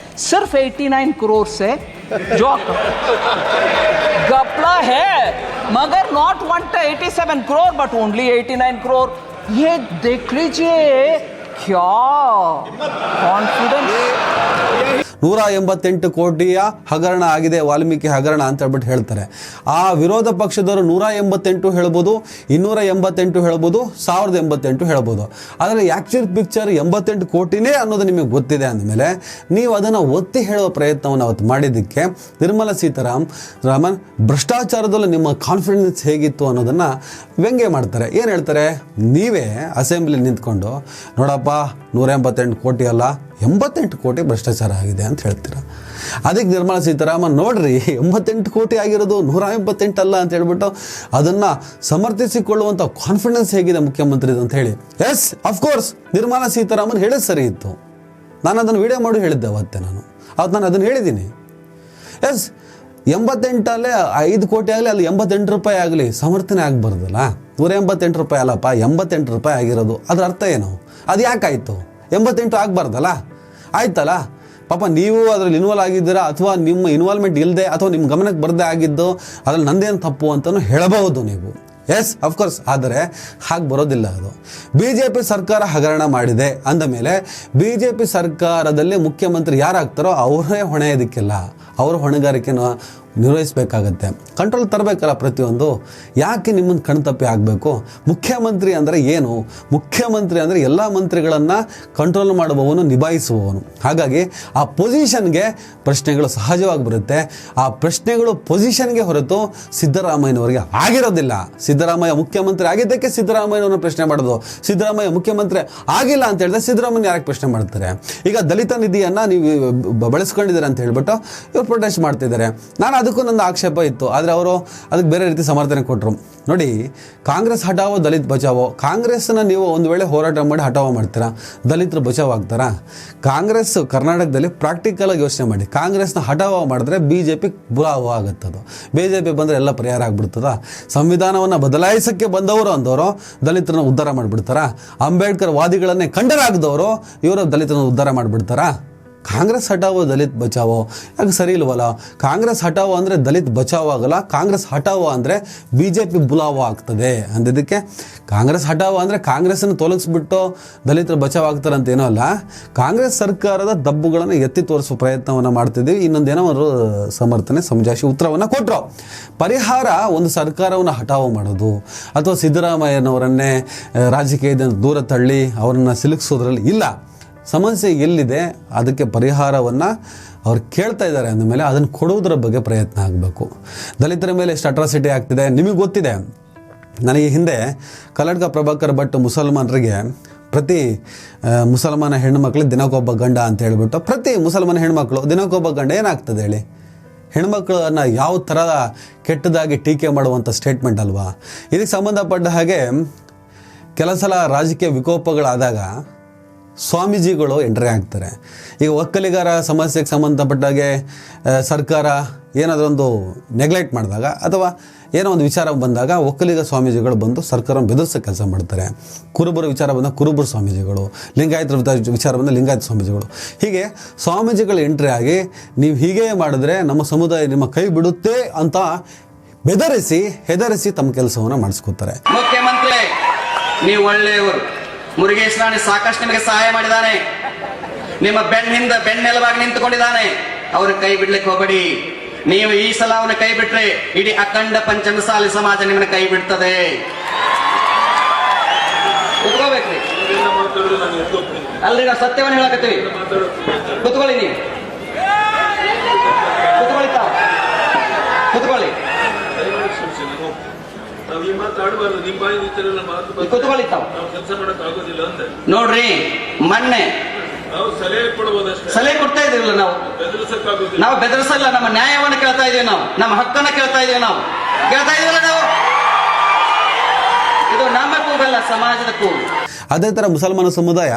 सिर्फ 89 करोड़ से जो गपला है, मगर not 187 crore but only 89 crore. ये देख लीजिए क्या कॉन्फिडेंस. 188 ಕೋಟಿಯ ಹಗರಣ ಆಗಿದೆ ವಾಲ್ಮೀಕಿ ಹಗರಣ ಅಂತ ಹೇಳ್ಬಿಟ್ಟು ಹೇಳ್ತಾರೆ. ಆ ವಿರೋಧ ಪಕ್ಷದವರು 188 ಹೇಳ್ಬೋದು, 288 ಹೇಳ್ಬೋದು, 1088 ಹೇಳ್ಬೋದು. ಆದರೆ ಆ್ಯಕ್ಚುಲ್ ಪಿಕ್ಚರ್ 88 ಕೋಟಿನೇ ಅನ್ನೋದು ನಿಮಗೆ ಗೊತ್ತಿದೆ ಅಂದಮೇಲೆ ನೀವು ಅದನ್ನು ಒತ್ತಿ ಹೇಳುವ ಪ್ರಯತ್ನವನ್ನು ಅವತ್ತು ಮಾಡಿದ್ದಕ್ಕೆ ನಿರ್ಮಲಾ ಸೀತಾರಾಮನ್ ಭ್ರಷ್ಟಾಚಾರದಲ್ಲೂ ನಿಮ್ಮ ಕಾನ್ಫಿಡೆನ್ಸ್ ಹೇಗಿತ್ತು ಅನ್ನೋದನ್ನು ವ್ಯಂಗ್ಯ ಮಾಡ್ತಾರೆ. ಏನು ಹೇಳ್ತಾರೆ? ನೀವೇ ಅಸೆಂಬ್ಲಿ ನಿಂತ್ಕೊಂಡು ನೋಡಪ್ಪ 188 ಕೋಟಿ ಅಲ್ಲ 88 ಕೋಟಿ ಭ್ರಷ್ಟಾಚಾರ ಆಗಿದೆ ಅಂತ ಹೇಳ್ತೀರಾ. ಅದಕ್ಕೆ ನಿರ್ಮಲಾ ಸೀತಾರಾಮನ್ ನೋಡ್ರಿ 88 ಕೋಟಿ ಆಗಿರೋದು 188 ಅಲ್ಲ ಅಂತ ಹೇಳ್ಬಿಟ್ಟು ಅದನ್ನು ಸಮರ್ಥಿಸಿಕೊಳ್ಳುವಂಥ ಕಾನ್ಫಿಡೆನ್ಸ್ ಹೇಗಿದೆ ಮುಖ್ಯಮಂತ್ರಿದು ಅಂತ ಹೇಳಿ. ಎಸ್ ಅಫ್ಕೋರ್ಸ್ ನಿರ್ಮಲಾ ಸೀತಾರಾಮನ್ ಹೇಳಿದ ಸರಿ ಇತ್ತು. ನಾನು ಅದನ್ನು ವಿಡಿಯೋ ಮಾಡಿ ಹೇಳಿದ್ದೆ ಅವತ್ತೆ. ಅವತ್ತು ನಾನು ಅದನ್ನು ಹೇಳಿದ್ದೀನಿ. ಎಸ್ 88 5 ಕೋಟಿ ಆಗಲಿ ಅಲ್ಲಿ 88 ರೂಪಾಯಿ ಆಗಲಿ ಸಮರ್ಥನೆ ಆಗಬಾರ್ದಲ್ಲ. 188 ರೂಪಾಯಿ ಅಲ್ಲಪ್ಪ 88 ರೂಪಾಯಿ ಆಗಿರೋದು. ಅದರ ಅರ್ಥ ಏನು? ಅದು ಯಾಕಾಯಿತು? 88 ಆಗಬಾರ್ದಲ್ಲ? ಆಯ್ತಲ್ಲ ಪಾಪ ನೀವು ಅದರಲ್ಲಿ ಇನ್ವಾಲ್ವ್ ಆಗಿದ್ದೀರಾ, ಅಥವಾ ನಿಮ್ಮ ಇನ್ವಾಲ್ವ್ಮೆಂಟ್ ಇಲ್ಲದೆ ಅಥವಾ ನಿಮ್ಮ ಗಮನಕ್ಕೆ ಬರದೇ ಆಗಿದ್ದು ಅದ್ರಲ್ಲಿ ನಂದೇನು ತಪ್ಪು ಅಂತಲೂ ಹೇಳಬಹುದು ನೀವು. Yes of course. ಆದರೆ ಹಾಗೆ ಬರೋದಿಲ್ಲ. ಅದು BJP ಸರ್ಕಾರ ಹಗರಣ ಮಾಡಿದೆ ಅಂದ ಮೇಲೆ BJP ಸರ್ಕಾರದಲ್ಲಿ ಮುಖ್ಯಮಂತ್ರಿ ಯಾರಾಗ್ತಾರೋ ಅವರೇ ಹೊಣೆ ಇದಕ್ಕೆಲ್ಲ. ಅವರ ಹೊಣೆಗಾರಿಕೆನ ನಿರ್ವಹಿಸಬೇಕಾಗತ್ತೆ. ಕಂಟ್ರೋಲ್ ತರಬೇಕಲ್ಲ ಪ್ರತಿಯೊಂದು. ಯಾಕೆ ನಿಮ್ಮನ್ನು ಕಣ್ತಪ್ಪಿ ಆಗಬೇಕು? ಮುಖ್ಯಮಂತ್ರಿ ಅಂದರೆ ಏನು? ಮುಖ್ಯಮಂತ್ರಿ ಅಂದರೆ ಎಲ್ಲ ಮಂತ್ರಿಗಳನ್ನು ಕಂಟ್ರೋಲ್ ಮಾಡುವವನು, ನಿಭಾಯಿಸುವವನು. ಹಾಗಾಗಿ ಆ ಪೊಸಿಷನ್ಗೆ ಪ್ರಶ್ನೆಗಳು ಸಹಜವಾಗಿ ಬರುತ್ತೆ. ಆ ಪ್ರಶ್ನೆಗಳು ಪೊಸಿಷನ್ಗೆ ಹೊರತು ಸಿದ್ದರಾಮಯ್ಯನವರಿಗೆ ಆಗಿರೋದಿಲ್ಲ. ಸಿದ್ದರಾಮಯ್ಯ ಮುಖ್ಯಮಂತ್ರಿ ಆಗಿದ್ದಕ್ಕೆ ಸಿದ್ದರಾಮಯ್ಯನವ್ರನ್ನ ಪ್ರಶ್ನೆ ಮಾಡೋದು. ಸಿದ್ದರಾಮಯ್ಯ ಮುಖ್ಯಮಂತ್ರಿ ಆಗಿಲ್ಲ ಅಂತ ಹೇಳಿದ್ರೆ ಸಿದ್ದರಾಮಯ್ಯ ಯಾಕೆ ಪ್ರಶ್ನೆ ಮಾಡ್ತಾರೆ? ಈಗ ದಲಿತ ನಿಧಿಯನ್ನು ನೀವು ಬಳಸ್ಕೊಂಡಿದ್ದೀರ ಅಂತ ಹೇಳ್ಬಿಟ್ಟು ಇವ್ರು ಪ್ರೊಟೆಸ್ಟ್ ಮಾಡ್ತಿದ್ದಾರೆ. ನಾನು ಅದಕ್ಕೂ ನನ್ನ ಆಕ್ಷೇಪ ಇತ್ತು. ಆದರೆ ಅವರು ಅದಕ್ಕೆ ಬೇರೆ ರೀತಿ ಸಮರ್ಥನೆ ಕೊಟ್ಟರು. ನೋಡಿ, ಕಾಂಗ್ರೆಸ್ ಹಟಾವೋ ದಲಿತ್ ಬಚಾವೋ. ಕಾಂಗ್ರೆಸ್ನ ನೀವು ಒಂದು ವೇಳೆ ಹೋರಾಟ ಮಾಡಿ ಹಟಾವೋ ಮಾಡ್ತೀರಾ, ದಲಿತರು ಬಚಾವ್ ಆಗ್ತಾರಾ? ಕಾಂಗ್ರೆಸ್ ಕರ್ನಾಟಕದಲ್ಲಿ ಪ್ರಾಕ್ಟಿಕಲ್ ಆಗಿ ಯೋಚನೆ ಮಾಡಿ. ಕಾಂಗ್ರೆಸ್ನ ಹಟಾವೋ ಮಾಡಿದ್ರೆ BJP ಬುಲಾವೋ ಆಗುತ್ತದು. BJP ಬಂದರೆ ಎಲ್ಲ ಪರಿಹಾರ ಆಗ್ಬಿಡ್ತದ? ಸಂವಿಧಾನವನ್ನು ಬದಲಾಯಿಸೋಕ್ಕೆ ಬಂದವರು ಅಂದವರು ದಲಿತರನ್ನ ಉದ್ಧಾರ ಮಾಡಿಬಿಡ್ತಾರಾ? ಅಂಬೇಡ್ಕರ್ ವಾದಿಗಳನ್ನೇ ಖಂಡರಾಗದವರು ಇವರು ದಲಿತರನ್ನ ಉದ್ಧಾರ ಮಾಡಿಬಿಡ್ತಾರಾ? ಕಾಂಗ್ರೆಸ್ ಹಟಾವೋ ದಲಿತ್ ಬಚಾವೋ ಯಾಕೆ ಸರಿ ಇಲ್ವಲ್ಲ? ಕಾಂಗ್ರೆಸ್ ಹಟಾವೋ ಅಂದರೆ ದಲಿತ್ ಬಚಾವೋ ಆಗಲ್ಲ. ಕಾಂಗ್ರೆಸ್ ಹಟಾವೋ ಅಂದರೆ BJP ಬುಲಾವೋ ಆಗ್ತದೆ ಅಂದಿದ್ದಕ್ಕೆ ಕಾಂಗ್ರೆಸ್ ಹಟಾವೋ ಅಂದರೆ ಕಾಂಗ್ರೆಸ್ಸನ್ನು ತೊಲಗಿಸ್ಬಿಟ್ಟು ದಲಿತರು ಬಚಾವ್ ಆಗ್ತಾರೆ ಅಂತ ಏನೋ ಅಲ್ಲ. ಕಾಂಗ್ರೆಸ್ ಸರ್ಕಾರದ ದಬ್ಬುಗಳನ್ನು ಎತ್ತಿ ತೋರಿಸುವ ಪ್ರಯತ್ನವನ್ನು ಮಾಡ್ತಿದ್ದೀವಿ. ಇನ್ನೊಂದೇನೋ ಅವರು ಸಮರ್ಥನೆ ಸಮಜಾಯಿಷಿ ಉತ್ತರವನ್ನು ಕೊಟ್ಟರು. ಪರಿಹಾರ ಒಂದು ಸರ್ಕಾರವನ್ನು ಹಟಾವೋ ಮಾಡೋದು ಅಥವಾ ಸಿದ್ದರಾಮಯ್ಯನವರನ್ನೇ ರಾಜಕೀಯದಿಂದ ದೂರ ತಳ್ಳಿ ಅವರನ್ನು ಸಿಲುಕಿಸೋದ್ರಲ್ಲಿ ಇಲ್ಲ. ಸಮಸ್ಯೆ ಎಲ್ಲಿದೆ ಅದಕ್ಕೆ ಪರಿಹಾರವನ್ನು ಅವ್ರು ಕೇಳ್ತಾ ಇದ್ದಾರೆ ಅಂದಮೇಲೆ ಅದನ್ನು ಕೊಡುವುದರ ಬಗ್ಗೆ ಪ್ರಯತ್ನ ಆಗಬೇಕು. ದಲಿತರ ಮೇಲೆ ಎಷ್ಟು ಅಟ್ರಾಸಿಟಿ ಆಗ್ತಿದೆ ನಿಮಗೆ ಗೊತ್ತಿದೆ. ನನಗೆ ಹಿಂದೆ ಕಲ್ಲಡ್ಕ ಪ್ರಭಾಕರ್ ಭಟ್ ಮುಸಲ್ಮಾನರಿಗೆ ಪ್ರತಿ ಮುಸಲ್ಮಾನ ಹೆಣ್ಣುಮಕ್ಳಿಗೆ ದಿನಕ್ಕೊಬ್ಬ ಗಂಡ ಅಂತ ಹೇಳ್ಬಿಟ್ಟು ಪ್ರತಿ ಮುಸಲ್ಮಾನ ಹೆಣ್ಮಕ್ಳು ದಿನಕ್ಕೊಬ್ಬ ಗಂಡ ಏನಾಗ್ತದೆ ಹೇಳಿ? ಹೆಣ್ಮಕ್ಳನ್ನು ಯಾವ ಥರ ಕೆಟ್ಟದಾಗಿ ಟೀಕೆ ಮಾಡುವಂಥ ಸ್ಟೇಟ್ಮೆಂಟ್ ಅಲ್ವಾ? ಇದಕ್ಕೆ ಸಂಬಂಧಪಟ್ಟ ಹಾಗೆ ಕೆಲ ಸಲ ರಾಜಕೀಯ ವಿಕೋಪಗಳಾದಾಗ ಸ್ವಾಮೀಜಿಗಳು ಎಂಟ್ರಿ ಆಗ್ತಾರೆ. ಈಗ ಒಕ್ಕಲಿಗರ ಸಮಸ್ಯೆಗೆ ಸಂಬಂಧಪಟ್ಟಾಗೆ ಸರ್ಕಾರ ಏನಾದರೊಂದು ನೆಗ್ಲೆಕ್ಟ್ ಮಾಡಿದಾಗ ಅಥವಾ ಏನೋ ಒಂದು ವಿಚಾರ ಬಂದಾಗ ಒಕ್ಕಲಿಗ ಸ್ವಾಮೀಜಿಗಳು ಬಂದು ಸರ್ಕಾರವನ್ನು ಬೆದರಿಸೋ ಕೆಲಸ ಮಾಡ್ತಾರೆ. ಕುರುಬರ ವಿಚಾರ ಬಂದಾಗ ಕುರುಬರ ಸ್ವಾಮೀಜಿಗಳು, ಲಿಂಗಾಯತರ ವಿಚಾರ ಬಂದಾಗ ಲಿಂಗಾಯತ ಸ್ವಾಮೀಜಿಗಳು, ಹೀಗೆ ಸ್ವಾಮೀಜಿಗಳು ಎಂಟ್ರಿ ಆಗಿ ನೀವು ಹೀಗೆ ಮಾಡಿದ್ರೆ ನಮ್ಮ ಸಮುದಾಯ ನಿಮ್ಮ ಕೈ ಬಿಡುತ್ತೆ ಅಂತ ಹೆದರಿಸಿ ತಮ್ಮ ಕೆಲಸವನ್ನು ಮಾಡಿಸ್ಕೊತಾರೆ. ಮುಖ್ಯಮಂತ್ರಿ ನೀವು ಒಳ್ಳೆಯವರು. ಮುರುಗೇಶ್ ರಾಣಿ ಸಾಕಷ್ಟು ನಿಮಗೆ ಸಹಾಯ ಮಾಡಿದ್ದಾನೆ. ನಿಮ್ಮ ಬೆನ್ನಿಂದ ಬೆನ್ನೆಲುಬಾಗಿ ನಿಂತುಕೊಂಡಿದ್ದಾನೆ. ಅವ್ರ ಕೈ ಬಿಡ್ಲಿಕ್ಕೆ ಹೋಗಬೇಡಿ. ನೀವು ಈ ಸಲ ಅವನ ಕೈ ಬಿಟ್ರೆ ಇಡೀ ಅಖಂಡ ಪಂಚಮಸಾಲಿ ಸಮಾಜ ನಿಮ್ಮನ್ನ ಕೈ ಬಿಡ್ತದೆ. ಕುತ್ಕೋಬೇಕ್ರಿ. ಅಲ್ರಿ ನಾವು ಸತ್ಯವನ್ನು ಹೇಳಕತ್ತೀವಿ. ಕುತ್ಕೊಳ್ಳಿ, ನೀವು ಕುತ್ಕೊಳ್ಳಿ. ಕುತ್ಕೊಳ್ಳಿ. ನೋಡ್ರಿ, ಮೊನ್ನೆ ಸಲಹೆ ಕೊಡ್ತಾ ಇದೀವಲ್ಲ ನಾವು ಬೆದರಿಸಲ್ಲ. ನಮ್ಮ ನ್ಯಾಯವನ್ನು ಕೇಳ್ತಾ ಇದೀವಿ, ನಮ್ಮ ಹಕ್ಕನ್ನ ಕೇಳ್ತಾ ಇದೀವಿ, ಕೇಳ್ತಾ ಇದೀವಲ್ಲ ನಾವು. ಇದು ನಮ್ಮ ಕೂಗಲ್ಲ, ಸಮಾಜದ ಕೂಗು. ಅದೇ ಥರ ಮುಸಲ್ಮಾನ ಸಮುದಾಯ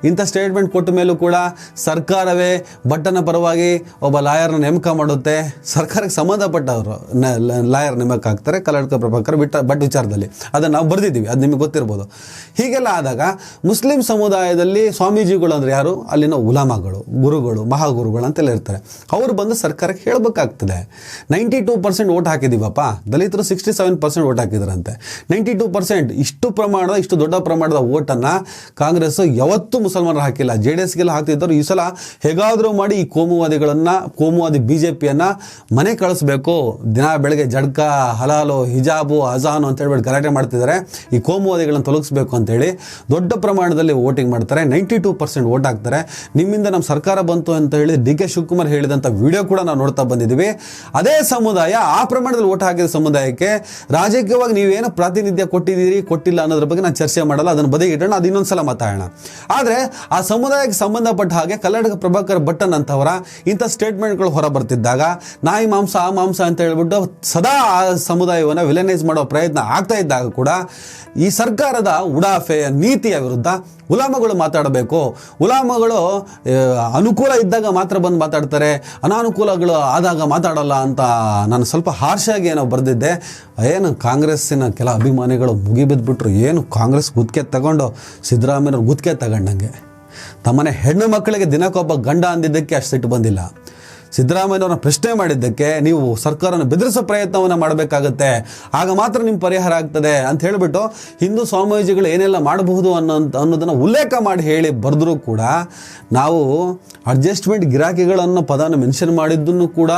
ಇಂಥ ಸ್ಟೇಟ್ಮೆಂಟ್ ಕೊಟ್ಟ ಮೇಲೂ ಕೂಡ ಸರ್ಕಾರವೇ ಭಟ್ಟನ ಪರವಾಗಿ ಒಬ್ಬ ಲಾಯರ್ನ ನೇಮಕ ಮಾಡುತ್ತೆ. ಸರ್ಕಾರಕ್ಕೆ ಸಂಬಂಧಪಟ್ಟವರು ಲಾಯರ್ ನೇಮಕ ಆಗ್ತಾರೆ ಕರ್ನಾಟಕ ಪ್ರಭಾಕರ್ ಭಟ್ ವಿಚಾರದಲ್ಲಿ. ಅದನ್ನು ನಾವು ಬರೆದಿದ್ದೀವಿ, ಅದು ನಿಮಗೆ ಗೊತ್ತಿರ್ಬೋದು. ಹೀಗೆಲ್ಲ ಆದಾಗ ಮುಸ್ಲಿಂ ಸಮುದಾಯದಲ್ಲಿ ಸ್ವಾಮೀಜಿಗಳು ಅಂದರೆ ಯಾರು? ಅಲ್ಲಿನ ಉಲಾಮಾಗಳು, ಗುರುಗಳು, ಮಹಾಗುರುಗಳು ಅಂತೆಲ್ಲ ಇರ್ತಾರೆ. ಅವರು ಬಂದು ಸರ್ಕಾರಕ್ಕೆ ಹೇಳಬೇಕಾಗ್ತದೆ. 92% ಓಟ್ ಹಾಕಿದ್ದೀವಪ್ಪ, ದಲಿತರು 67% ಓಟ್ ಹಾಕಿದ್ರಂತೆ. 92% ಇಷ್ಟು ದೊಡ್ಡ ಪ್ರಮಾಣದ ಓಟನ್ನು ಕಾಂಗ್ರೆಸ್ ಯಾವತ್ತೂ ಮುಸಲ್ಮಾನರು ಹಾಕಿಲ್ಲ. JDSಗೆಲ್ಲ ಹಾಕ್ತಿದ್ದರು. ಈ ಸಲ ಹೇಗಾದರೂ ಮಾಡಿ ಈ ಕೋಮುವಾದಿ BJPಯನ್ನು ಮನೆ ಕಳಿಸ್ಬೇಕು. ದಿನ ಬೆಳಗ್ಗೆ ಜಡ್ಕ, ಹಲಾಲು, ಹಿಜಾಬು, ಅಜಾನು ಅಂತ ಹೇಳ್ಬಿಟ್ಟು ಗಲಾಟೆ ಮಾಡ್ತಿದ್ದಾರೆ. ಈ ಕೋಮುವಾದಿಗಳನ್ನು ತೊಲಗಿಸ್ಬೇಕು ಅಂತೇಳಿ ದೊಡ್ಡ ಪ್ರಮಾಣದಲ್ಲಿ ವೋಟಿಂಗ್ ಮಾಡ್ತಾರೆ. 92% ವೋಟ್ ಹಾಕ್ತಾರೆ. ನಿಮ್ಮಿಂದ ನಮ್ಮ ಸರ್ಕಾರ ಬಂತು ಅಂತ ಹೇಳಿ DK ಶಿವಕುಮಾರ್ ಹೇಳಿದಂಥ ವಿಡಿಯೋ ಕೂಡ ನಾವು ನೋಡ್ತಾ ಬಂದಿದ್ದೀವಿ. ಅದೇ ಸಮುದಾಯ, ಆ ಪ್ರಮಾಣದಲ್ಲಿ ವೋಟ್ ಹಾಕಿದ ಸಮುದಾಯಕ್ಕೆ ರಾಜಕೀಯವಾಗಿ ನೀವೇನು ಪ್ರಾತಿನಿಧ್ಯ ಕೊಟ್ಟಿಲ್ಲ ಅನ್ನೋದ್ರ ಬಗ್ಗೆ ನಾನು ಚರ್ಚೆ ಮಾಡಲ್ಲ, ಅದನ್ನು ಬದಿಗಿಟ್ಟೋಣ, ಅದು ಇನ್ನೊಂದ್ಸಲ ಮಾತಾಡೋಣ. ಆದರೆ ಆ ಸಮುದಾಯಕ್ಕೆ ಸಂಬಂಧಪಟ್ಟ ಹಾಗೆ ಕರ್ನಾಟಕ ಪ್ರಭಾಕರ್ ಭಟ್ಟನ್ ಅಂತವರ ಇಂಥ ಸ್ಟೇಟ್ಮೆಂಟ್ಗಳು ಹೊರ ಬರ್ತಿದ್ದಾಗ ನಾಯಿ ಮಾಂಸ ಆ ಮಾಂಸ ಅಂತ ಹೇಳ್ಬಿಟ್ಟು ಸದಾ ಆ ಸಮುದಾಯವನ್ನು ವಿಲನೈಸ್ ಮಾಡೋ ಪ್ರಯತ್ನ ಆಗ್ತಾ ಇದ್ದಾಗ ಕೂಡ ಈ ಸರ್ಕಾರದ ಉಡಾಫೆಯ ನೀತಿಯ ವಿರುದ್ಧ ಉಲಾಮಗಳು ಮಾತಾಡಬೇಕು. ಉಲಾಮಗಳು ಅನುಕೂಲ ಇದ್ದಾಗ ಮಾತ್ರ ಬಂದು ಮಾತಾಡ್ತಾರೆ, ಅನಾನುಕೂಲಗಳು ಆದಾಗ ಮಾತಾಡಲ್ಲ ಅಂತ ನಾನು ಸ್ವಲ್ಪ ಹಾರ್ಷಾಗಿ ಏನೋ ಬರೆದಿದ್ದೆ. ಏನು ಕಾಂಗ್ರೆಸ್ಸಿನ ಕೆಲ ಅಭಿಮಾನಿಗಳು ಮುಗಿಬಿದ್ದುಬಿಟ್ರು. ಏನು ಕಾಂಗ್ರೆಸ್ ಗುತ್ತಿಗೆ ತಗೊಂಡು ಸಿದ್ದರಾಮಯ್ಯವ್ರು ಗುತ್ತಿಗೆ ತಗೊಂಡಂಗೆ. ತಮ್ಮನೆ ಹೆಣ್ಣು ಮಕ್ಕಳಿಗೆ ದಿನಕ್ಕೊಬ್ಬ ಗಂಡ ಅಂದಿದ್ದಕ್ಕೆ ಅಷ್ಟು ಸಿಟ್ಟು ಬಂದಿಲ್ಲ. ಸಿದ್ದರಾಮಯ್ಯವ್ರನ್ನ ಪ್ರಶ್ನೆ ಮಾಡಿದ್ದಕ್ಕೆ ನೀವು ಸರ್ಕಾರನ ಬೆದರಿಸೋ ಪ್ರಯತ್ನವನ್ನು ಮಾಡಬೇಕಾಗತ್ತೆ, ಆಗ ಮಾತ್ರ ನಿಮ್ಮ ಪರಿಹಾರ ಆಗ್ತದೆ ಅಂತ ಹೇಳಿಬಿಟ್ಟು ಹಿಂದೂ ಸ್ವಾಮೀಜಿಗಳು ಏನೆಲ್ಲ ಮಾಡಬಹುದು ಅನ್ನೋದನ್ನು ಉಲ್ಲೇಖ ಮಾಡಿ ಹೇಳಿ ಬರೆದರೂ ಕೂಡ ನಾವು ಅಡ್ಜಸ್ಟ್ಮೆಂಟ್ ಗಿರಾಕಿಗಳನ್ನು ಪದನ ಮೆನ್ಷನ್ ಮಾಡಿದ್ದನ್ನು ಕೂಡ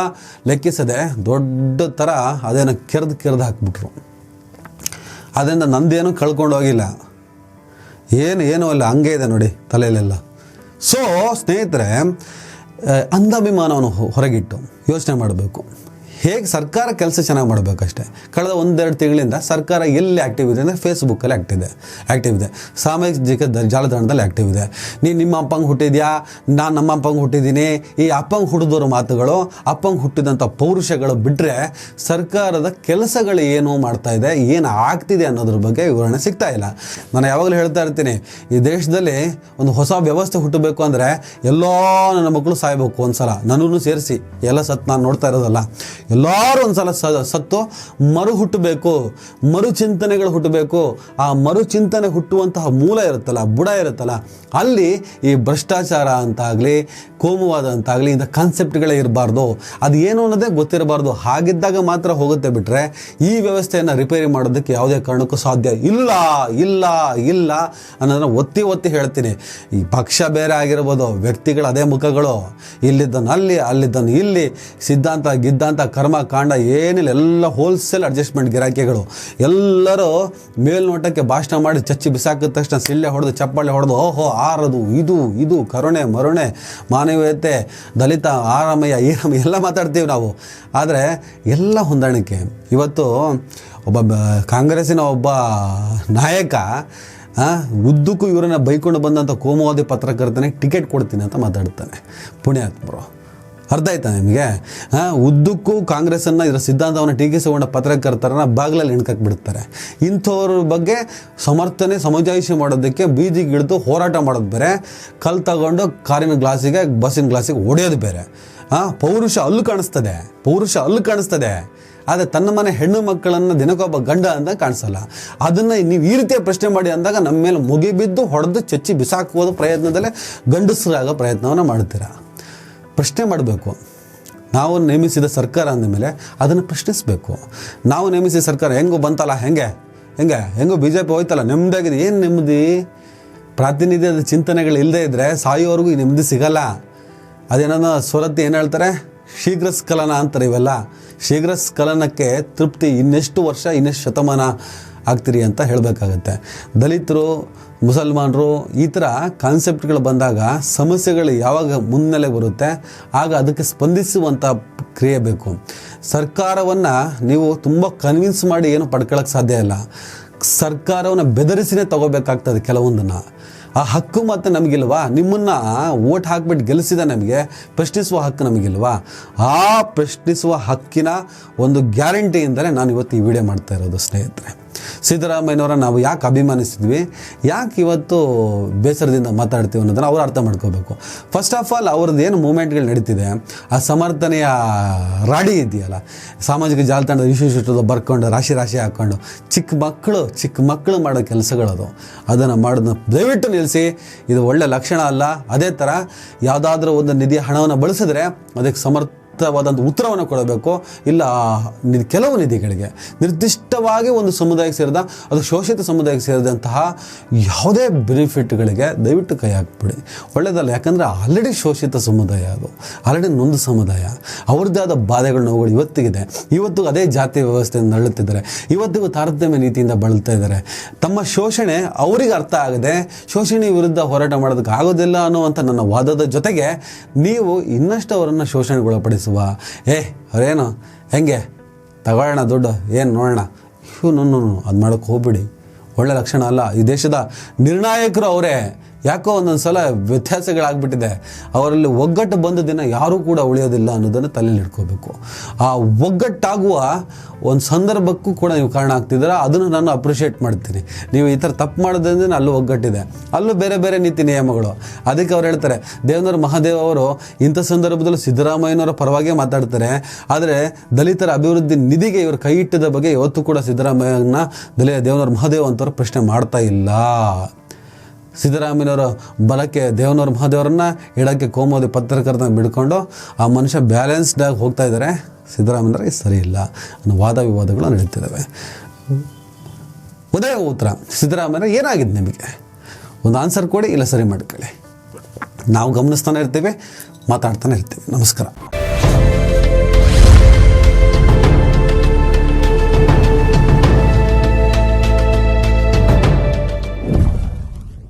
ಲೆಕ್ಕಿಸದೆ ದೊಡ್ಡ ಥರ ಅದೇನೋ ಕೆರೆದು ಹಾಕ್ಬಿಟ್ರು. ಅದರಿಂದ ನಂದೇನು ಕಳ್ಕೊಂಡು ಹೋಗಿಲ್ಲ, ಏನೂ ಅಲ್ಲ, ಹಂಗೆ ಇದೆ ನೋಡಿ ತಲೆಯಲ್ಲೆಲ್ಲ. ಸೊ ಸ್ನೇಹಿತರೆ, ಅಂಧಾಭಿಮಾನವನ್ನು ಹೊರಗಿಟ್ಟು ಯೋಚನೆ ಮಾಡಬೇಕು. ಹೇಗೆ ಸರ್ಕಾರ ಕೆಲಸ ಚೆನ್ನಾಗಿ ಮಾಡಬೇಕಷ್ಟೇ. ಕಳೆದ 1-2 ತಿಂಗಳಿಂದ ಸರ್ಕಾರ ಎಲ್ಲಿ ಆ್ಯಕ್ಟಿವ್ ಇದೆ ಅಂದರೆ ಫೇಸ್ಬುಕ್ಕಲ್ಲಿ ಆ್ಯಕ್ಟಿವ್ ಇದೆ, ಸಾಮಾಜಿಕ ಜಾಲತಾಣದಲ್ಲಿ ಆ್ಯಕ್ಟಿವ್ ಇದೆ. ನಿಮ್ಮ ಅಪ್ಪಂಗೆ ಹುಟ್ಟಿದ್ಯಾ, ನಾನು ನಮ್ಮ ಅಪ್ಪಂಗೆ ಹುಟ್ಟಿದ್ದೀನಿ, ಈ ಅಪ್ಪಂಗೆ ಹುಟ್ಟಿದವ್ರ ಮಾತುಗಳು, ಅಪ್ಪಂಗೆ ಹುಟ್ಟಿದಂಥ ಪೌರುಷಗಳು ಬಿಟ್ಟರೆ ಸರ್ಕಾರದ ಕೆಲಸಗಳು ಏನು ಮಾಡ್ತಾ ಇದೆ, ಏನು ಆಗ್ತಿದೆ ಅನ್ನೋದ್ರ ಬಗ್ಗೆ ವಿವರಣೆ ಸಿಗ್ತಾ ಇಲ್ಲ. ನಾನು ಯಾವಾಗಲೂ ಹೇಳ್ತಾ ಇರ್ತೀನಿ, ಈ ದೇಶದಲ್ಲಿ ಒಂದು ಹೊಸ ವ್ಯವಸ್ಥೆ ಹುಟ್ಟಬೇಕು ಅಂದರೆ ಎಲ್ಲೋ ನನ್ನ ಮಕ್ಕಳು ಸಾಯ್ಬೇಕು ಒಂದ್ಸಲ, ನನ್ನೂ ಸೇರಿಸಿ ಎಲ್ಲ ನಾನು ನೋಡ್ತಾ ಇರೋದಲ್ಲ, ಎಲ್ಲರೂ ಒಂದ್ಸಲ ಸತ್ತು ಮರು ಹುಟ್ಟಬೇಕು, ಮರುಚಿಂತನೆಗಳು ಹುಟ್ಟಬೇಕು. ಆ ಮರುಚಿಂತನೆ ಹುಟ್ಟುವಂತಹ ಮೂಲ ಇರುತ್ತಲ್ಲ, ಬುಡ ಇರುತ್ತಲ್ಲ, ಅಲ್ಲಿ ಈ ಭ್ರಷ್ಟಾಚಾರ ಅಂತಾಗಲಿ, ಕೋಮುವಾದ ಅಂತಾಗಲಿ ಇಂಥ ಕಾನ್ಸೆಪ್ಟ್ಗಳೇ ಇರಬಾರ್ದು. ಅದು ಏನು ಅನ್ನೋದೇ ಗೊತ್ತಿರಬಾರ್ದು. ಹಾಗಿದ್ದಾಗ ಮಾತ್ರ ಹೋಗುತ್ತೆ, ಬಿಟ್ಟರೆ ಈ ವ್ಯವಸ್ಥೆಯನ್ನು ರಿಪೇರಿ ಮಾಡೋದಕ್ಕೆ ಯಾವುದೇ ಕಾರಣಕ್ಕೂ ಸಾಧ್ಯ ಇಲ್ಲ ಅನ್ನೋದನ್ನು ಒತ್ತಿ ಹೇಳ್ತೀನಿ. ಈ ಪಕ್ಷ ಬೇರೆ ಆಗಿರ್ಬೋದು, ವ್ಯಕ್ತಿಗಳು ಅದೇ ಮುಖಗಳು, ಇಲ್ಲಿದ್ದನು ಅಲ್ಲಿದ್ದನು ಇಲ್ಲಿ, ಸಿದ್ಧಾಂತ ಕರ್ಮ ಕಾಂಡ ಏನಿಲ್ಲ, ಎಲ್ಲ ಹೋಲ್ಸೇಲ್ ಅಡ್ಜಸ್ಟ್ಮೆಂಟ್ ಗಿರಾಕಿಗಳು. ಎಲ್ಲರೂ ಮೇಲ್ನೋಟಕ್ಕೆ ಭಾಷಣ ಮಾಡಿ ಚಚ್ಚಿ ಬಿಸಾಕಿದ ತಕ್ಷಣ ಸಿಳ್ಳೆ ಹೊಡೆದು ಚಪ್ಪಾಳೆ ಹೊಡೆದು ಓಹೋ ಆರದು ಇದು ಕರುಣೆ ಮರುಣೆ ಮಾನವೀಯತೆ ದಲಿತ ಆರಾಮಯ್ಯ ಈರಾಮಯ್ಯ ಎಲ್ಲ ಮಾತಾಡ್ತೀವಿ ನಾವು. ಆದರೆ ಎಲ್ಲ ಹೊಂದಾಣಿಕೆ. ಇವತ್ತು ಕಾಂಗ್ರೆಸ್ಸಿನ ಒಬ್ಬ ನಾಯಕ ಉದ್ದಕ್ಕೂ ಇವರನ್ನ ಬೈಕೊಂಡು ಬಂದಂಥ ಕೋಮುವಾದಿ ಪತ್ರಕರ್ತನಿಗೆ ಟಿಕೆಟ್ ಕೊಡ್ತೀನಿ ಅಂತ ಮಾತಾಡ್ತಾನೆ. ಪುಣ್ಯಾತ್ಮರು. ಅರ್ಥ ಆಯ್ತಾ ನಿಮಗೆ? ಉದ್ದಕ್ಕೂ ಕಾಂಗ್ರೆಸ್ಸನ್ನು ಇದರ ಸಿದ್ಧಾಂತವನ್ನು ಟೀಕಿಸಿಕೊಂಡ ಪತ್ರಕರ್ತರನ್ನ ಬಾಗಿಲಲ್ಲಿ ಹಿಣ್ಕಕ್ಕೆ ಬಿಡ್ತಾರೆ. ಇಂಥವ್ರ ಬಗ್ಗೆ ಸಮರ್ಥನೆ ಸಮಜಾಯಿಷಿ ಮಾಡೋದಕ್ಕೆ ಬೀದಿಗಿಳಿದು ಹೋರಾಟ ಮಾಡೋದು ಬೇರೆ, ಕಲ್ಲು ತಗೊಂಡು ಕಾರಿನ ಗ್ಲಾಸಿಗೆ ಬಸ್ಸಿನ ಗ್ಲಾಸಿಗೆ ಹೊಡೆಯೋದು ಬೇರೆ. ಪೌರುಷ ಅಲ್ಲೂ ಕಾಣಿಸ್ತದೆ. ಆದರೆ ತನ್ನ ಮನೆ ಹೆಣ್ಣು ಮಕ್ಕಳನ್ನು ದಿನಕ್ಕೊಬ್ಬ ಗಂಡ ಅಂತ ಕಾಣಿಸಲ್ಲ. ಅದನ್ನು ನೀವು ಈ ರೀತಿಯ ಪ್ರಶ್ನೆ ಮಾಡಿ ಅಂದಾಗ ನಮ್ಮ ಮೇಲೆ ಮುಗಿಬಿದ್ದು ಹೊಡೆದು ಚಚ್ಚಿ ಬಿಸಾಕುವ ಪ್ರಯತ್ನದಲ್ಲೇ ಗಂಡಸರಾಗೋ ಪ್ರಯತ್ನವನ್ನು ಮಾಡ್ತೀರಾ. ಪ್ರಶ್ನೆ ಮಾಡಬೇಕು. ನಾವು ನೇಮಿಸಿದ ಸರ್ಕಾರ ಅಂದಮೇಲೆ ಅದನ್ನು ಪ್ರಶ್ನಿಸಬೇಕು. ನಾವು ನೇಮಿಸಿದ ಸರ್ಕಾರ ಹೆಂಗೋ ಬಂತಲ್ಲ, ಹೆಂಗೋ BJP ಹೋಯ್ತಲ್ಲ, ನೆಮ್ಮದಿಯಾಗಿದೆ. ಏನು ನೆಮ್ಮದಿ? ಪ್ರಾತಿನಿಧ್ಯದ ಚಿಂತನೆಗಳು ಇಲ್ಲದೇ ಇದ್ದರೆ ಸಾಯೋವರೆಗೂ ಈ ನೆಮ್ಮದಿ ಸಿಗಲ್ಲ. ಅದೇನೋ ಸ್ವರತ್ತಿ ಏನು ಹೇಳ್ತಾರೆ, ಶೀಘ್ರ ಸ್ಖಲನ ಅಂತಾರೆ. ಇವೆಲ್ಲ ಶೀಘ್ರ ಸ್ಖಲನಕ್ಕೆ ತೃಪ್ತಿ ಇನ್ನೆಷ್ಟು ವರ್ಷ ಇನ್ನೆಷ್ಟು ಶತಮಾನ ಆಗ್ತೀರಿ ಅಂತ ಹೇಳಬೇಕಾಗತ್ತೆ. ದಲಿತರು, ಮುಸಲ್ಮಾನರು, ಈ ಥರ ಕಾನ್ಸೆಪ್ಟ್ಗಳು ಬಂದಾಗ ಸಮಸ್ಯೆಗಳು ಯಾವಾಗ ಮುನ್ನೆಲೆ ಬರುತ್ತೆ ಆಗ ಅದಕ್ಕೆ ಸ್ಪಂದಿಸುವಂಥ ಕ್ರಿಯೆ ಬೇಕು. ಸರ್ಕಾರವನ್ನು ನೀವು ತುಂಬ ಕನ್ವಿನ್ಸ್ ಮಾಡಿ ಏನು ಪಡ್ಕೊಳ್ಳೋಕ್ಕೆ ಸಾಧ್ಯ ಇಲ್ಲ. ಸರ್ಕಾರವನ್ನು ಬೆದರಿಸಿನೇ ತಗೋಬೇಕಾಗ್ತದೆ ಕೆಲವೊಂದನ್ನು. ಆ ಹಕ್ಕು ಮತ್ತು ನಮಗಿಲ್ವಾ? ನಿಮ್ಮನ್ನು ಓಟ್ ಹಾಕ್ಬಿಟ್ಟು ಗೆಲ್ಲಿಸಿದ ನಮಗೆ ಪ್ರಶ್ನಿಸುವ ಹಕ್ಕು ನಮಗಿಲ್ವಾ? ಆ ಪ್ರಶ್ನಿಸುವ ಹಕ್ಕಿನ ಒಂದು ಗ್ಯಾರಂಟಿಯಿಂದಲೇ ನಾನು ಇವತ್ತು ಈ ವಿಡಿಯೋ ಮಾಡ್ತಾ ಇರೋದು ಸ್ನೇಹಿತರೆ. ಸಿದ್ದರಾಮಯ್ಯನವರ ನಾವು ಯಾಕೆ ಅಭಿಮಾನಿಸಿದ್ವಿ, ಯಾಕೆ ಇವತ್ತು ಬೇಸರದಿಂದ ಮಾತಾಡ್ತೀವಿ ಅನ್ನೋದನ್ನು ಅವರು ಅರ್ಥ ಮಾಡ್ಕೋಬೇಕು. ಫಸ್ಟ್ ಆಫ್ ಆಲ್ ಅವ್ರದ್ದು ಏನು ಮೂಮೆಂಟ್ಗಳು ನಡೀತಿದೆ, ಆ ಸಮರ್ಥನೆಯ ರಾಡಿ ಇದೆಯಲ್ಲ, ಸಾಮಾಜಿಕ ಜಾಲತಾಣದ ಇಶ್ಯೂಸ್ ಬರ್ಕೊಂಡು ರಾಶಿ ಹಾಕ್ಕೊಂಡು ಚಿಕ್ಕ ಮಕ್ಕಳು ಮಾಡೋ ಕೆಲಸಗಳದು. ಅದನ್ನು ಮಾಡೋದನ್ನ ದಯವಿಟ್ಟು ನಿಲ್ಲಿಸಿ. ಇದು ಒಳ್ಳೆ ಲಕ್ಷಣ ಅಲ್ಲ. ಅದೇ ಥರ ಯಾವುದಾದ್ರೂ ಒಂದು ನಿಧಿಯ ಹಣವನ್ನು ಬಳಸಿದ್ರೆ ಅದಕ್ಕೆ ಸಮರ್ಥವಾದಂಥ ಉತ್ತರವನ್ನು ಕೊಡಬೇಕು. ಇಲ್ಲ ಕೆಲವು ನಿಧಿಗಳಿಗೆ ನಿರ್ದಿಷ್ಟವಾಗಿ ಒಂದು ಸಮುದಾಯಕ್ಕೆ ಸೇರಿದ, ಅದು ಶೋಷಿತ ಸಮುದಾಯಕ್ಕೆ ಸೇರಿದಂತಹ ಯಾವುದೇ ಬೆನಿಫಿಟ್ಗಳಿಗೆ ದಯವಿಟ್ಟು ಕೈ ಹಾಕ್ಬಿಡಿ. ಒಳ್ಳೆಯದಲ್ಲ. ಯಾಕಂದರೆ ಆಲ್ರೆಡಿ ಶೋಷಿತ ಸಮುದಾಯ, ಅದು ಆಲ್ರೆಡಿ ನೊಂದು ಸಮುದಾಯ, ಅವ್ರದ್ದೇ ಆದ ಬಾಧೆಗಳು ನೋವುಗಳು ಇವತ್ತಿಗಿದೆ. ಇವತ್ತು ಅದೇ ಜಾತಿ ವ್ಯವಸ್ಥೆಯಿಂದ ನರಳುತ್ತಿದ್ದಾರೆ, ಇವತ್ತಿಗೂ ತಾರತಮ್ಯ ನೀತಿಯಿಂದ ಬಳಲ್ತಾ ಇದ್ದಾರೆ. ತಮ್ಮ ಶೋಷಣೆ ಅವರಿಗೆ ಅರ್ಥ ಆಗದೆ ಶೋಷಣೆ ವಿರುದ್ಧ ಹೋರಾಟ ಮಾಡೋದಕ್ಕೆ ಆಗೋದಿಲ್ಲ ಅನ್ನುವಂಥ ನನ್ನ ವಾದದ ಜೊತೆಗೆ ನೀವು ಇನ್ನಷ್ಟು ಅವರನ್ನು ಶೋಷಣೆಗೊಳಪಡಿಸುವ, ಅವರೇನು ಹೆಂಗೆ ತಗೊಳ್ಳೋಣ ದುಡ್ಡು ಏನು ನೋಡೋಣ, ಅದು ಮಾಡೋಕ್ಕೆ ಹೋಗ್ಬಿಡಿ. ಒಳ್ಳೆ ಲಕ್ಷಣ ಅಲ್ಲ. ಈ ದೇಶದ ನಿರ್ಣಾಯಕರು ಅವರೇ. ಯಾಕೋ ಒಂದೊಂದು ಸಲ ವ್ಯತ್ಯಾಸಗಳಾಗ್ಬಿಟ್ಟಿದೆ. ಅವರಲ್ಲಿ ಒಗ್ಗಟ್ಟು ಬಂದ ದಿನ ಯಾರೂ ಕೂಡ ಉಳಿಯೋದಿಲ್ಲ ಅನ್ನೋದನ್ನು ತಲೆಯಲ್ಲಿ ಇಟ್ಕೋಬೇಕು. ಆ ಒಗ್ಗಟ್ಟಾಗುವ ಒಂದು ಸಂದರ್ಭಕ್ಕೂ ಕೂಡ ನೀವು ಕಾರಣ ಆಗ್ತಿದ್ದೀರ. ಅದನ್ನು ನಾನು ಅಪ್ರಿಷಿಯೇಟ್ ಮಾಡ್ತೀನಿ. ನೀವು ಈ ಥರ ತಪ್ಪು ಮಾಡೋದ್ರಿಂದ ಅಲ್ಲೂ ಒಗ್ಗಟ್ಟಿದೆ, ಅಲ್ಲೂ ಬೇರೆ ಬೇರೆ ನೀತಿ ನಿಯಮಗಳು. ಅದಕ್ಕೆ ಅವ್ರು ಹೇಳ್ತಾರೆ, ದೇವನೂರು ಮಹಾದೇವ್ ಅವರು ಇಂಥ ಸಂದರ್ಭದಲ್ಲೂ ಸಿದ್ದರಾಮಯ್ಯನವರ ಪರವಾಗೇ ಮಾತಾಡ್ತಾರೆ. ಆದರೆ ದಲಿತರ ಅಭಿವೃದ್ಧಿ ನಿಧಿಗೆ ಇವರು ಕೈ ಇಟ್ಟಿದ ಬಗ್ಗೆ ಇವತ್ತು ಕೂಡ ಸಿದ್ದರಾಮಯ್ಯನ ದೇವನೂರು ಮಹಾದೇವ್ ಅಂತವ್ರು ಪ್ರಶ್ನೆ ಮಾಡ್ತಾ ಇಲ್ಲ. ಸಿದ್ದರಾಮಯ್ಯನವರ ಬಲಕ್ಕೆ ದೇವನೂರು ಮಹಾದೇವರನ್ನ ಎಡಕ್ಕೆ ಕೋಮೋದಿ ಪತ್ರಕರ್ತನ ಬಿಡ್ಕೊಂಡು ಆ ಮನುಷ್ಯ ಬ್ಯಾಲೆನ್ಸ್ಡಾಗಿ ಹೋಗ್ತಾ ಇದ್ದಾರೆ. ಸಿದ್ದರಾಮಯ್ಯನವರಿಗೆ ಸರಿ ಇಲ್ಲ ಅನ್ನೋ ವಾದ ವಿವಾದಗಳು ನಡೀತಿದ್ದಾವೆ. ಉತ್ತರ ಸಿದ್ದರಾಮಯ್ಯ ಏನಾಗಿದೆ ನಿಮಗೆ? ಒಂದು ಆನ್ಸರ್ ಕೊಡಿ, ಇಲ್ಲ ಸರಿ ಮಾಡ್ಕೊಳ್ಳಿ. ನಾವು ಗಮನಿಸ್ತಾನೆ ಇರ್ತೀವಿ, ಮಾತಾಡ್ತಾನೆ ಇರ್ತೀವಿ. ನಮಸ್ಕಾರ.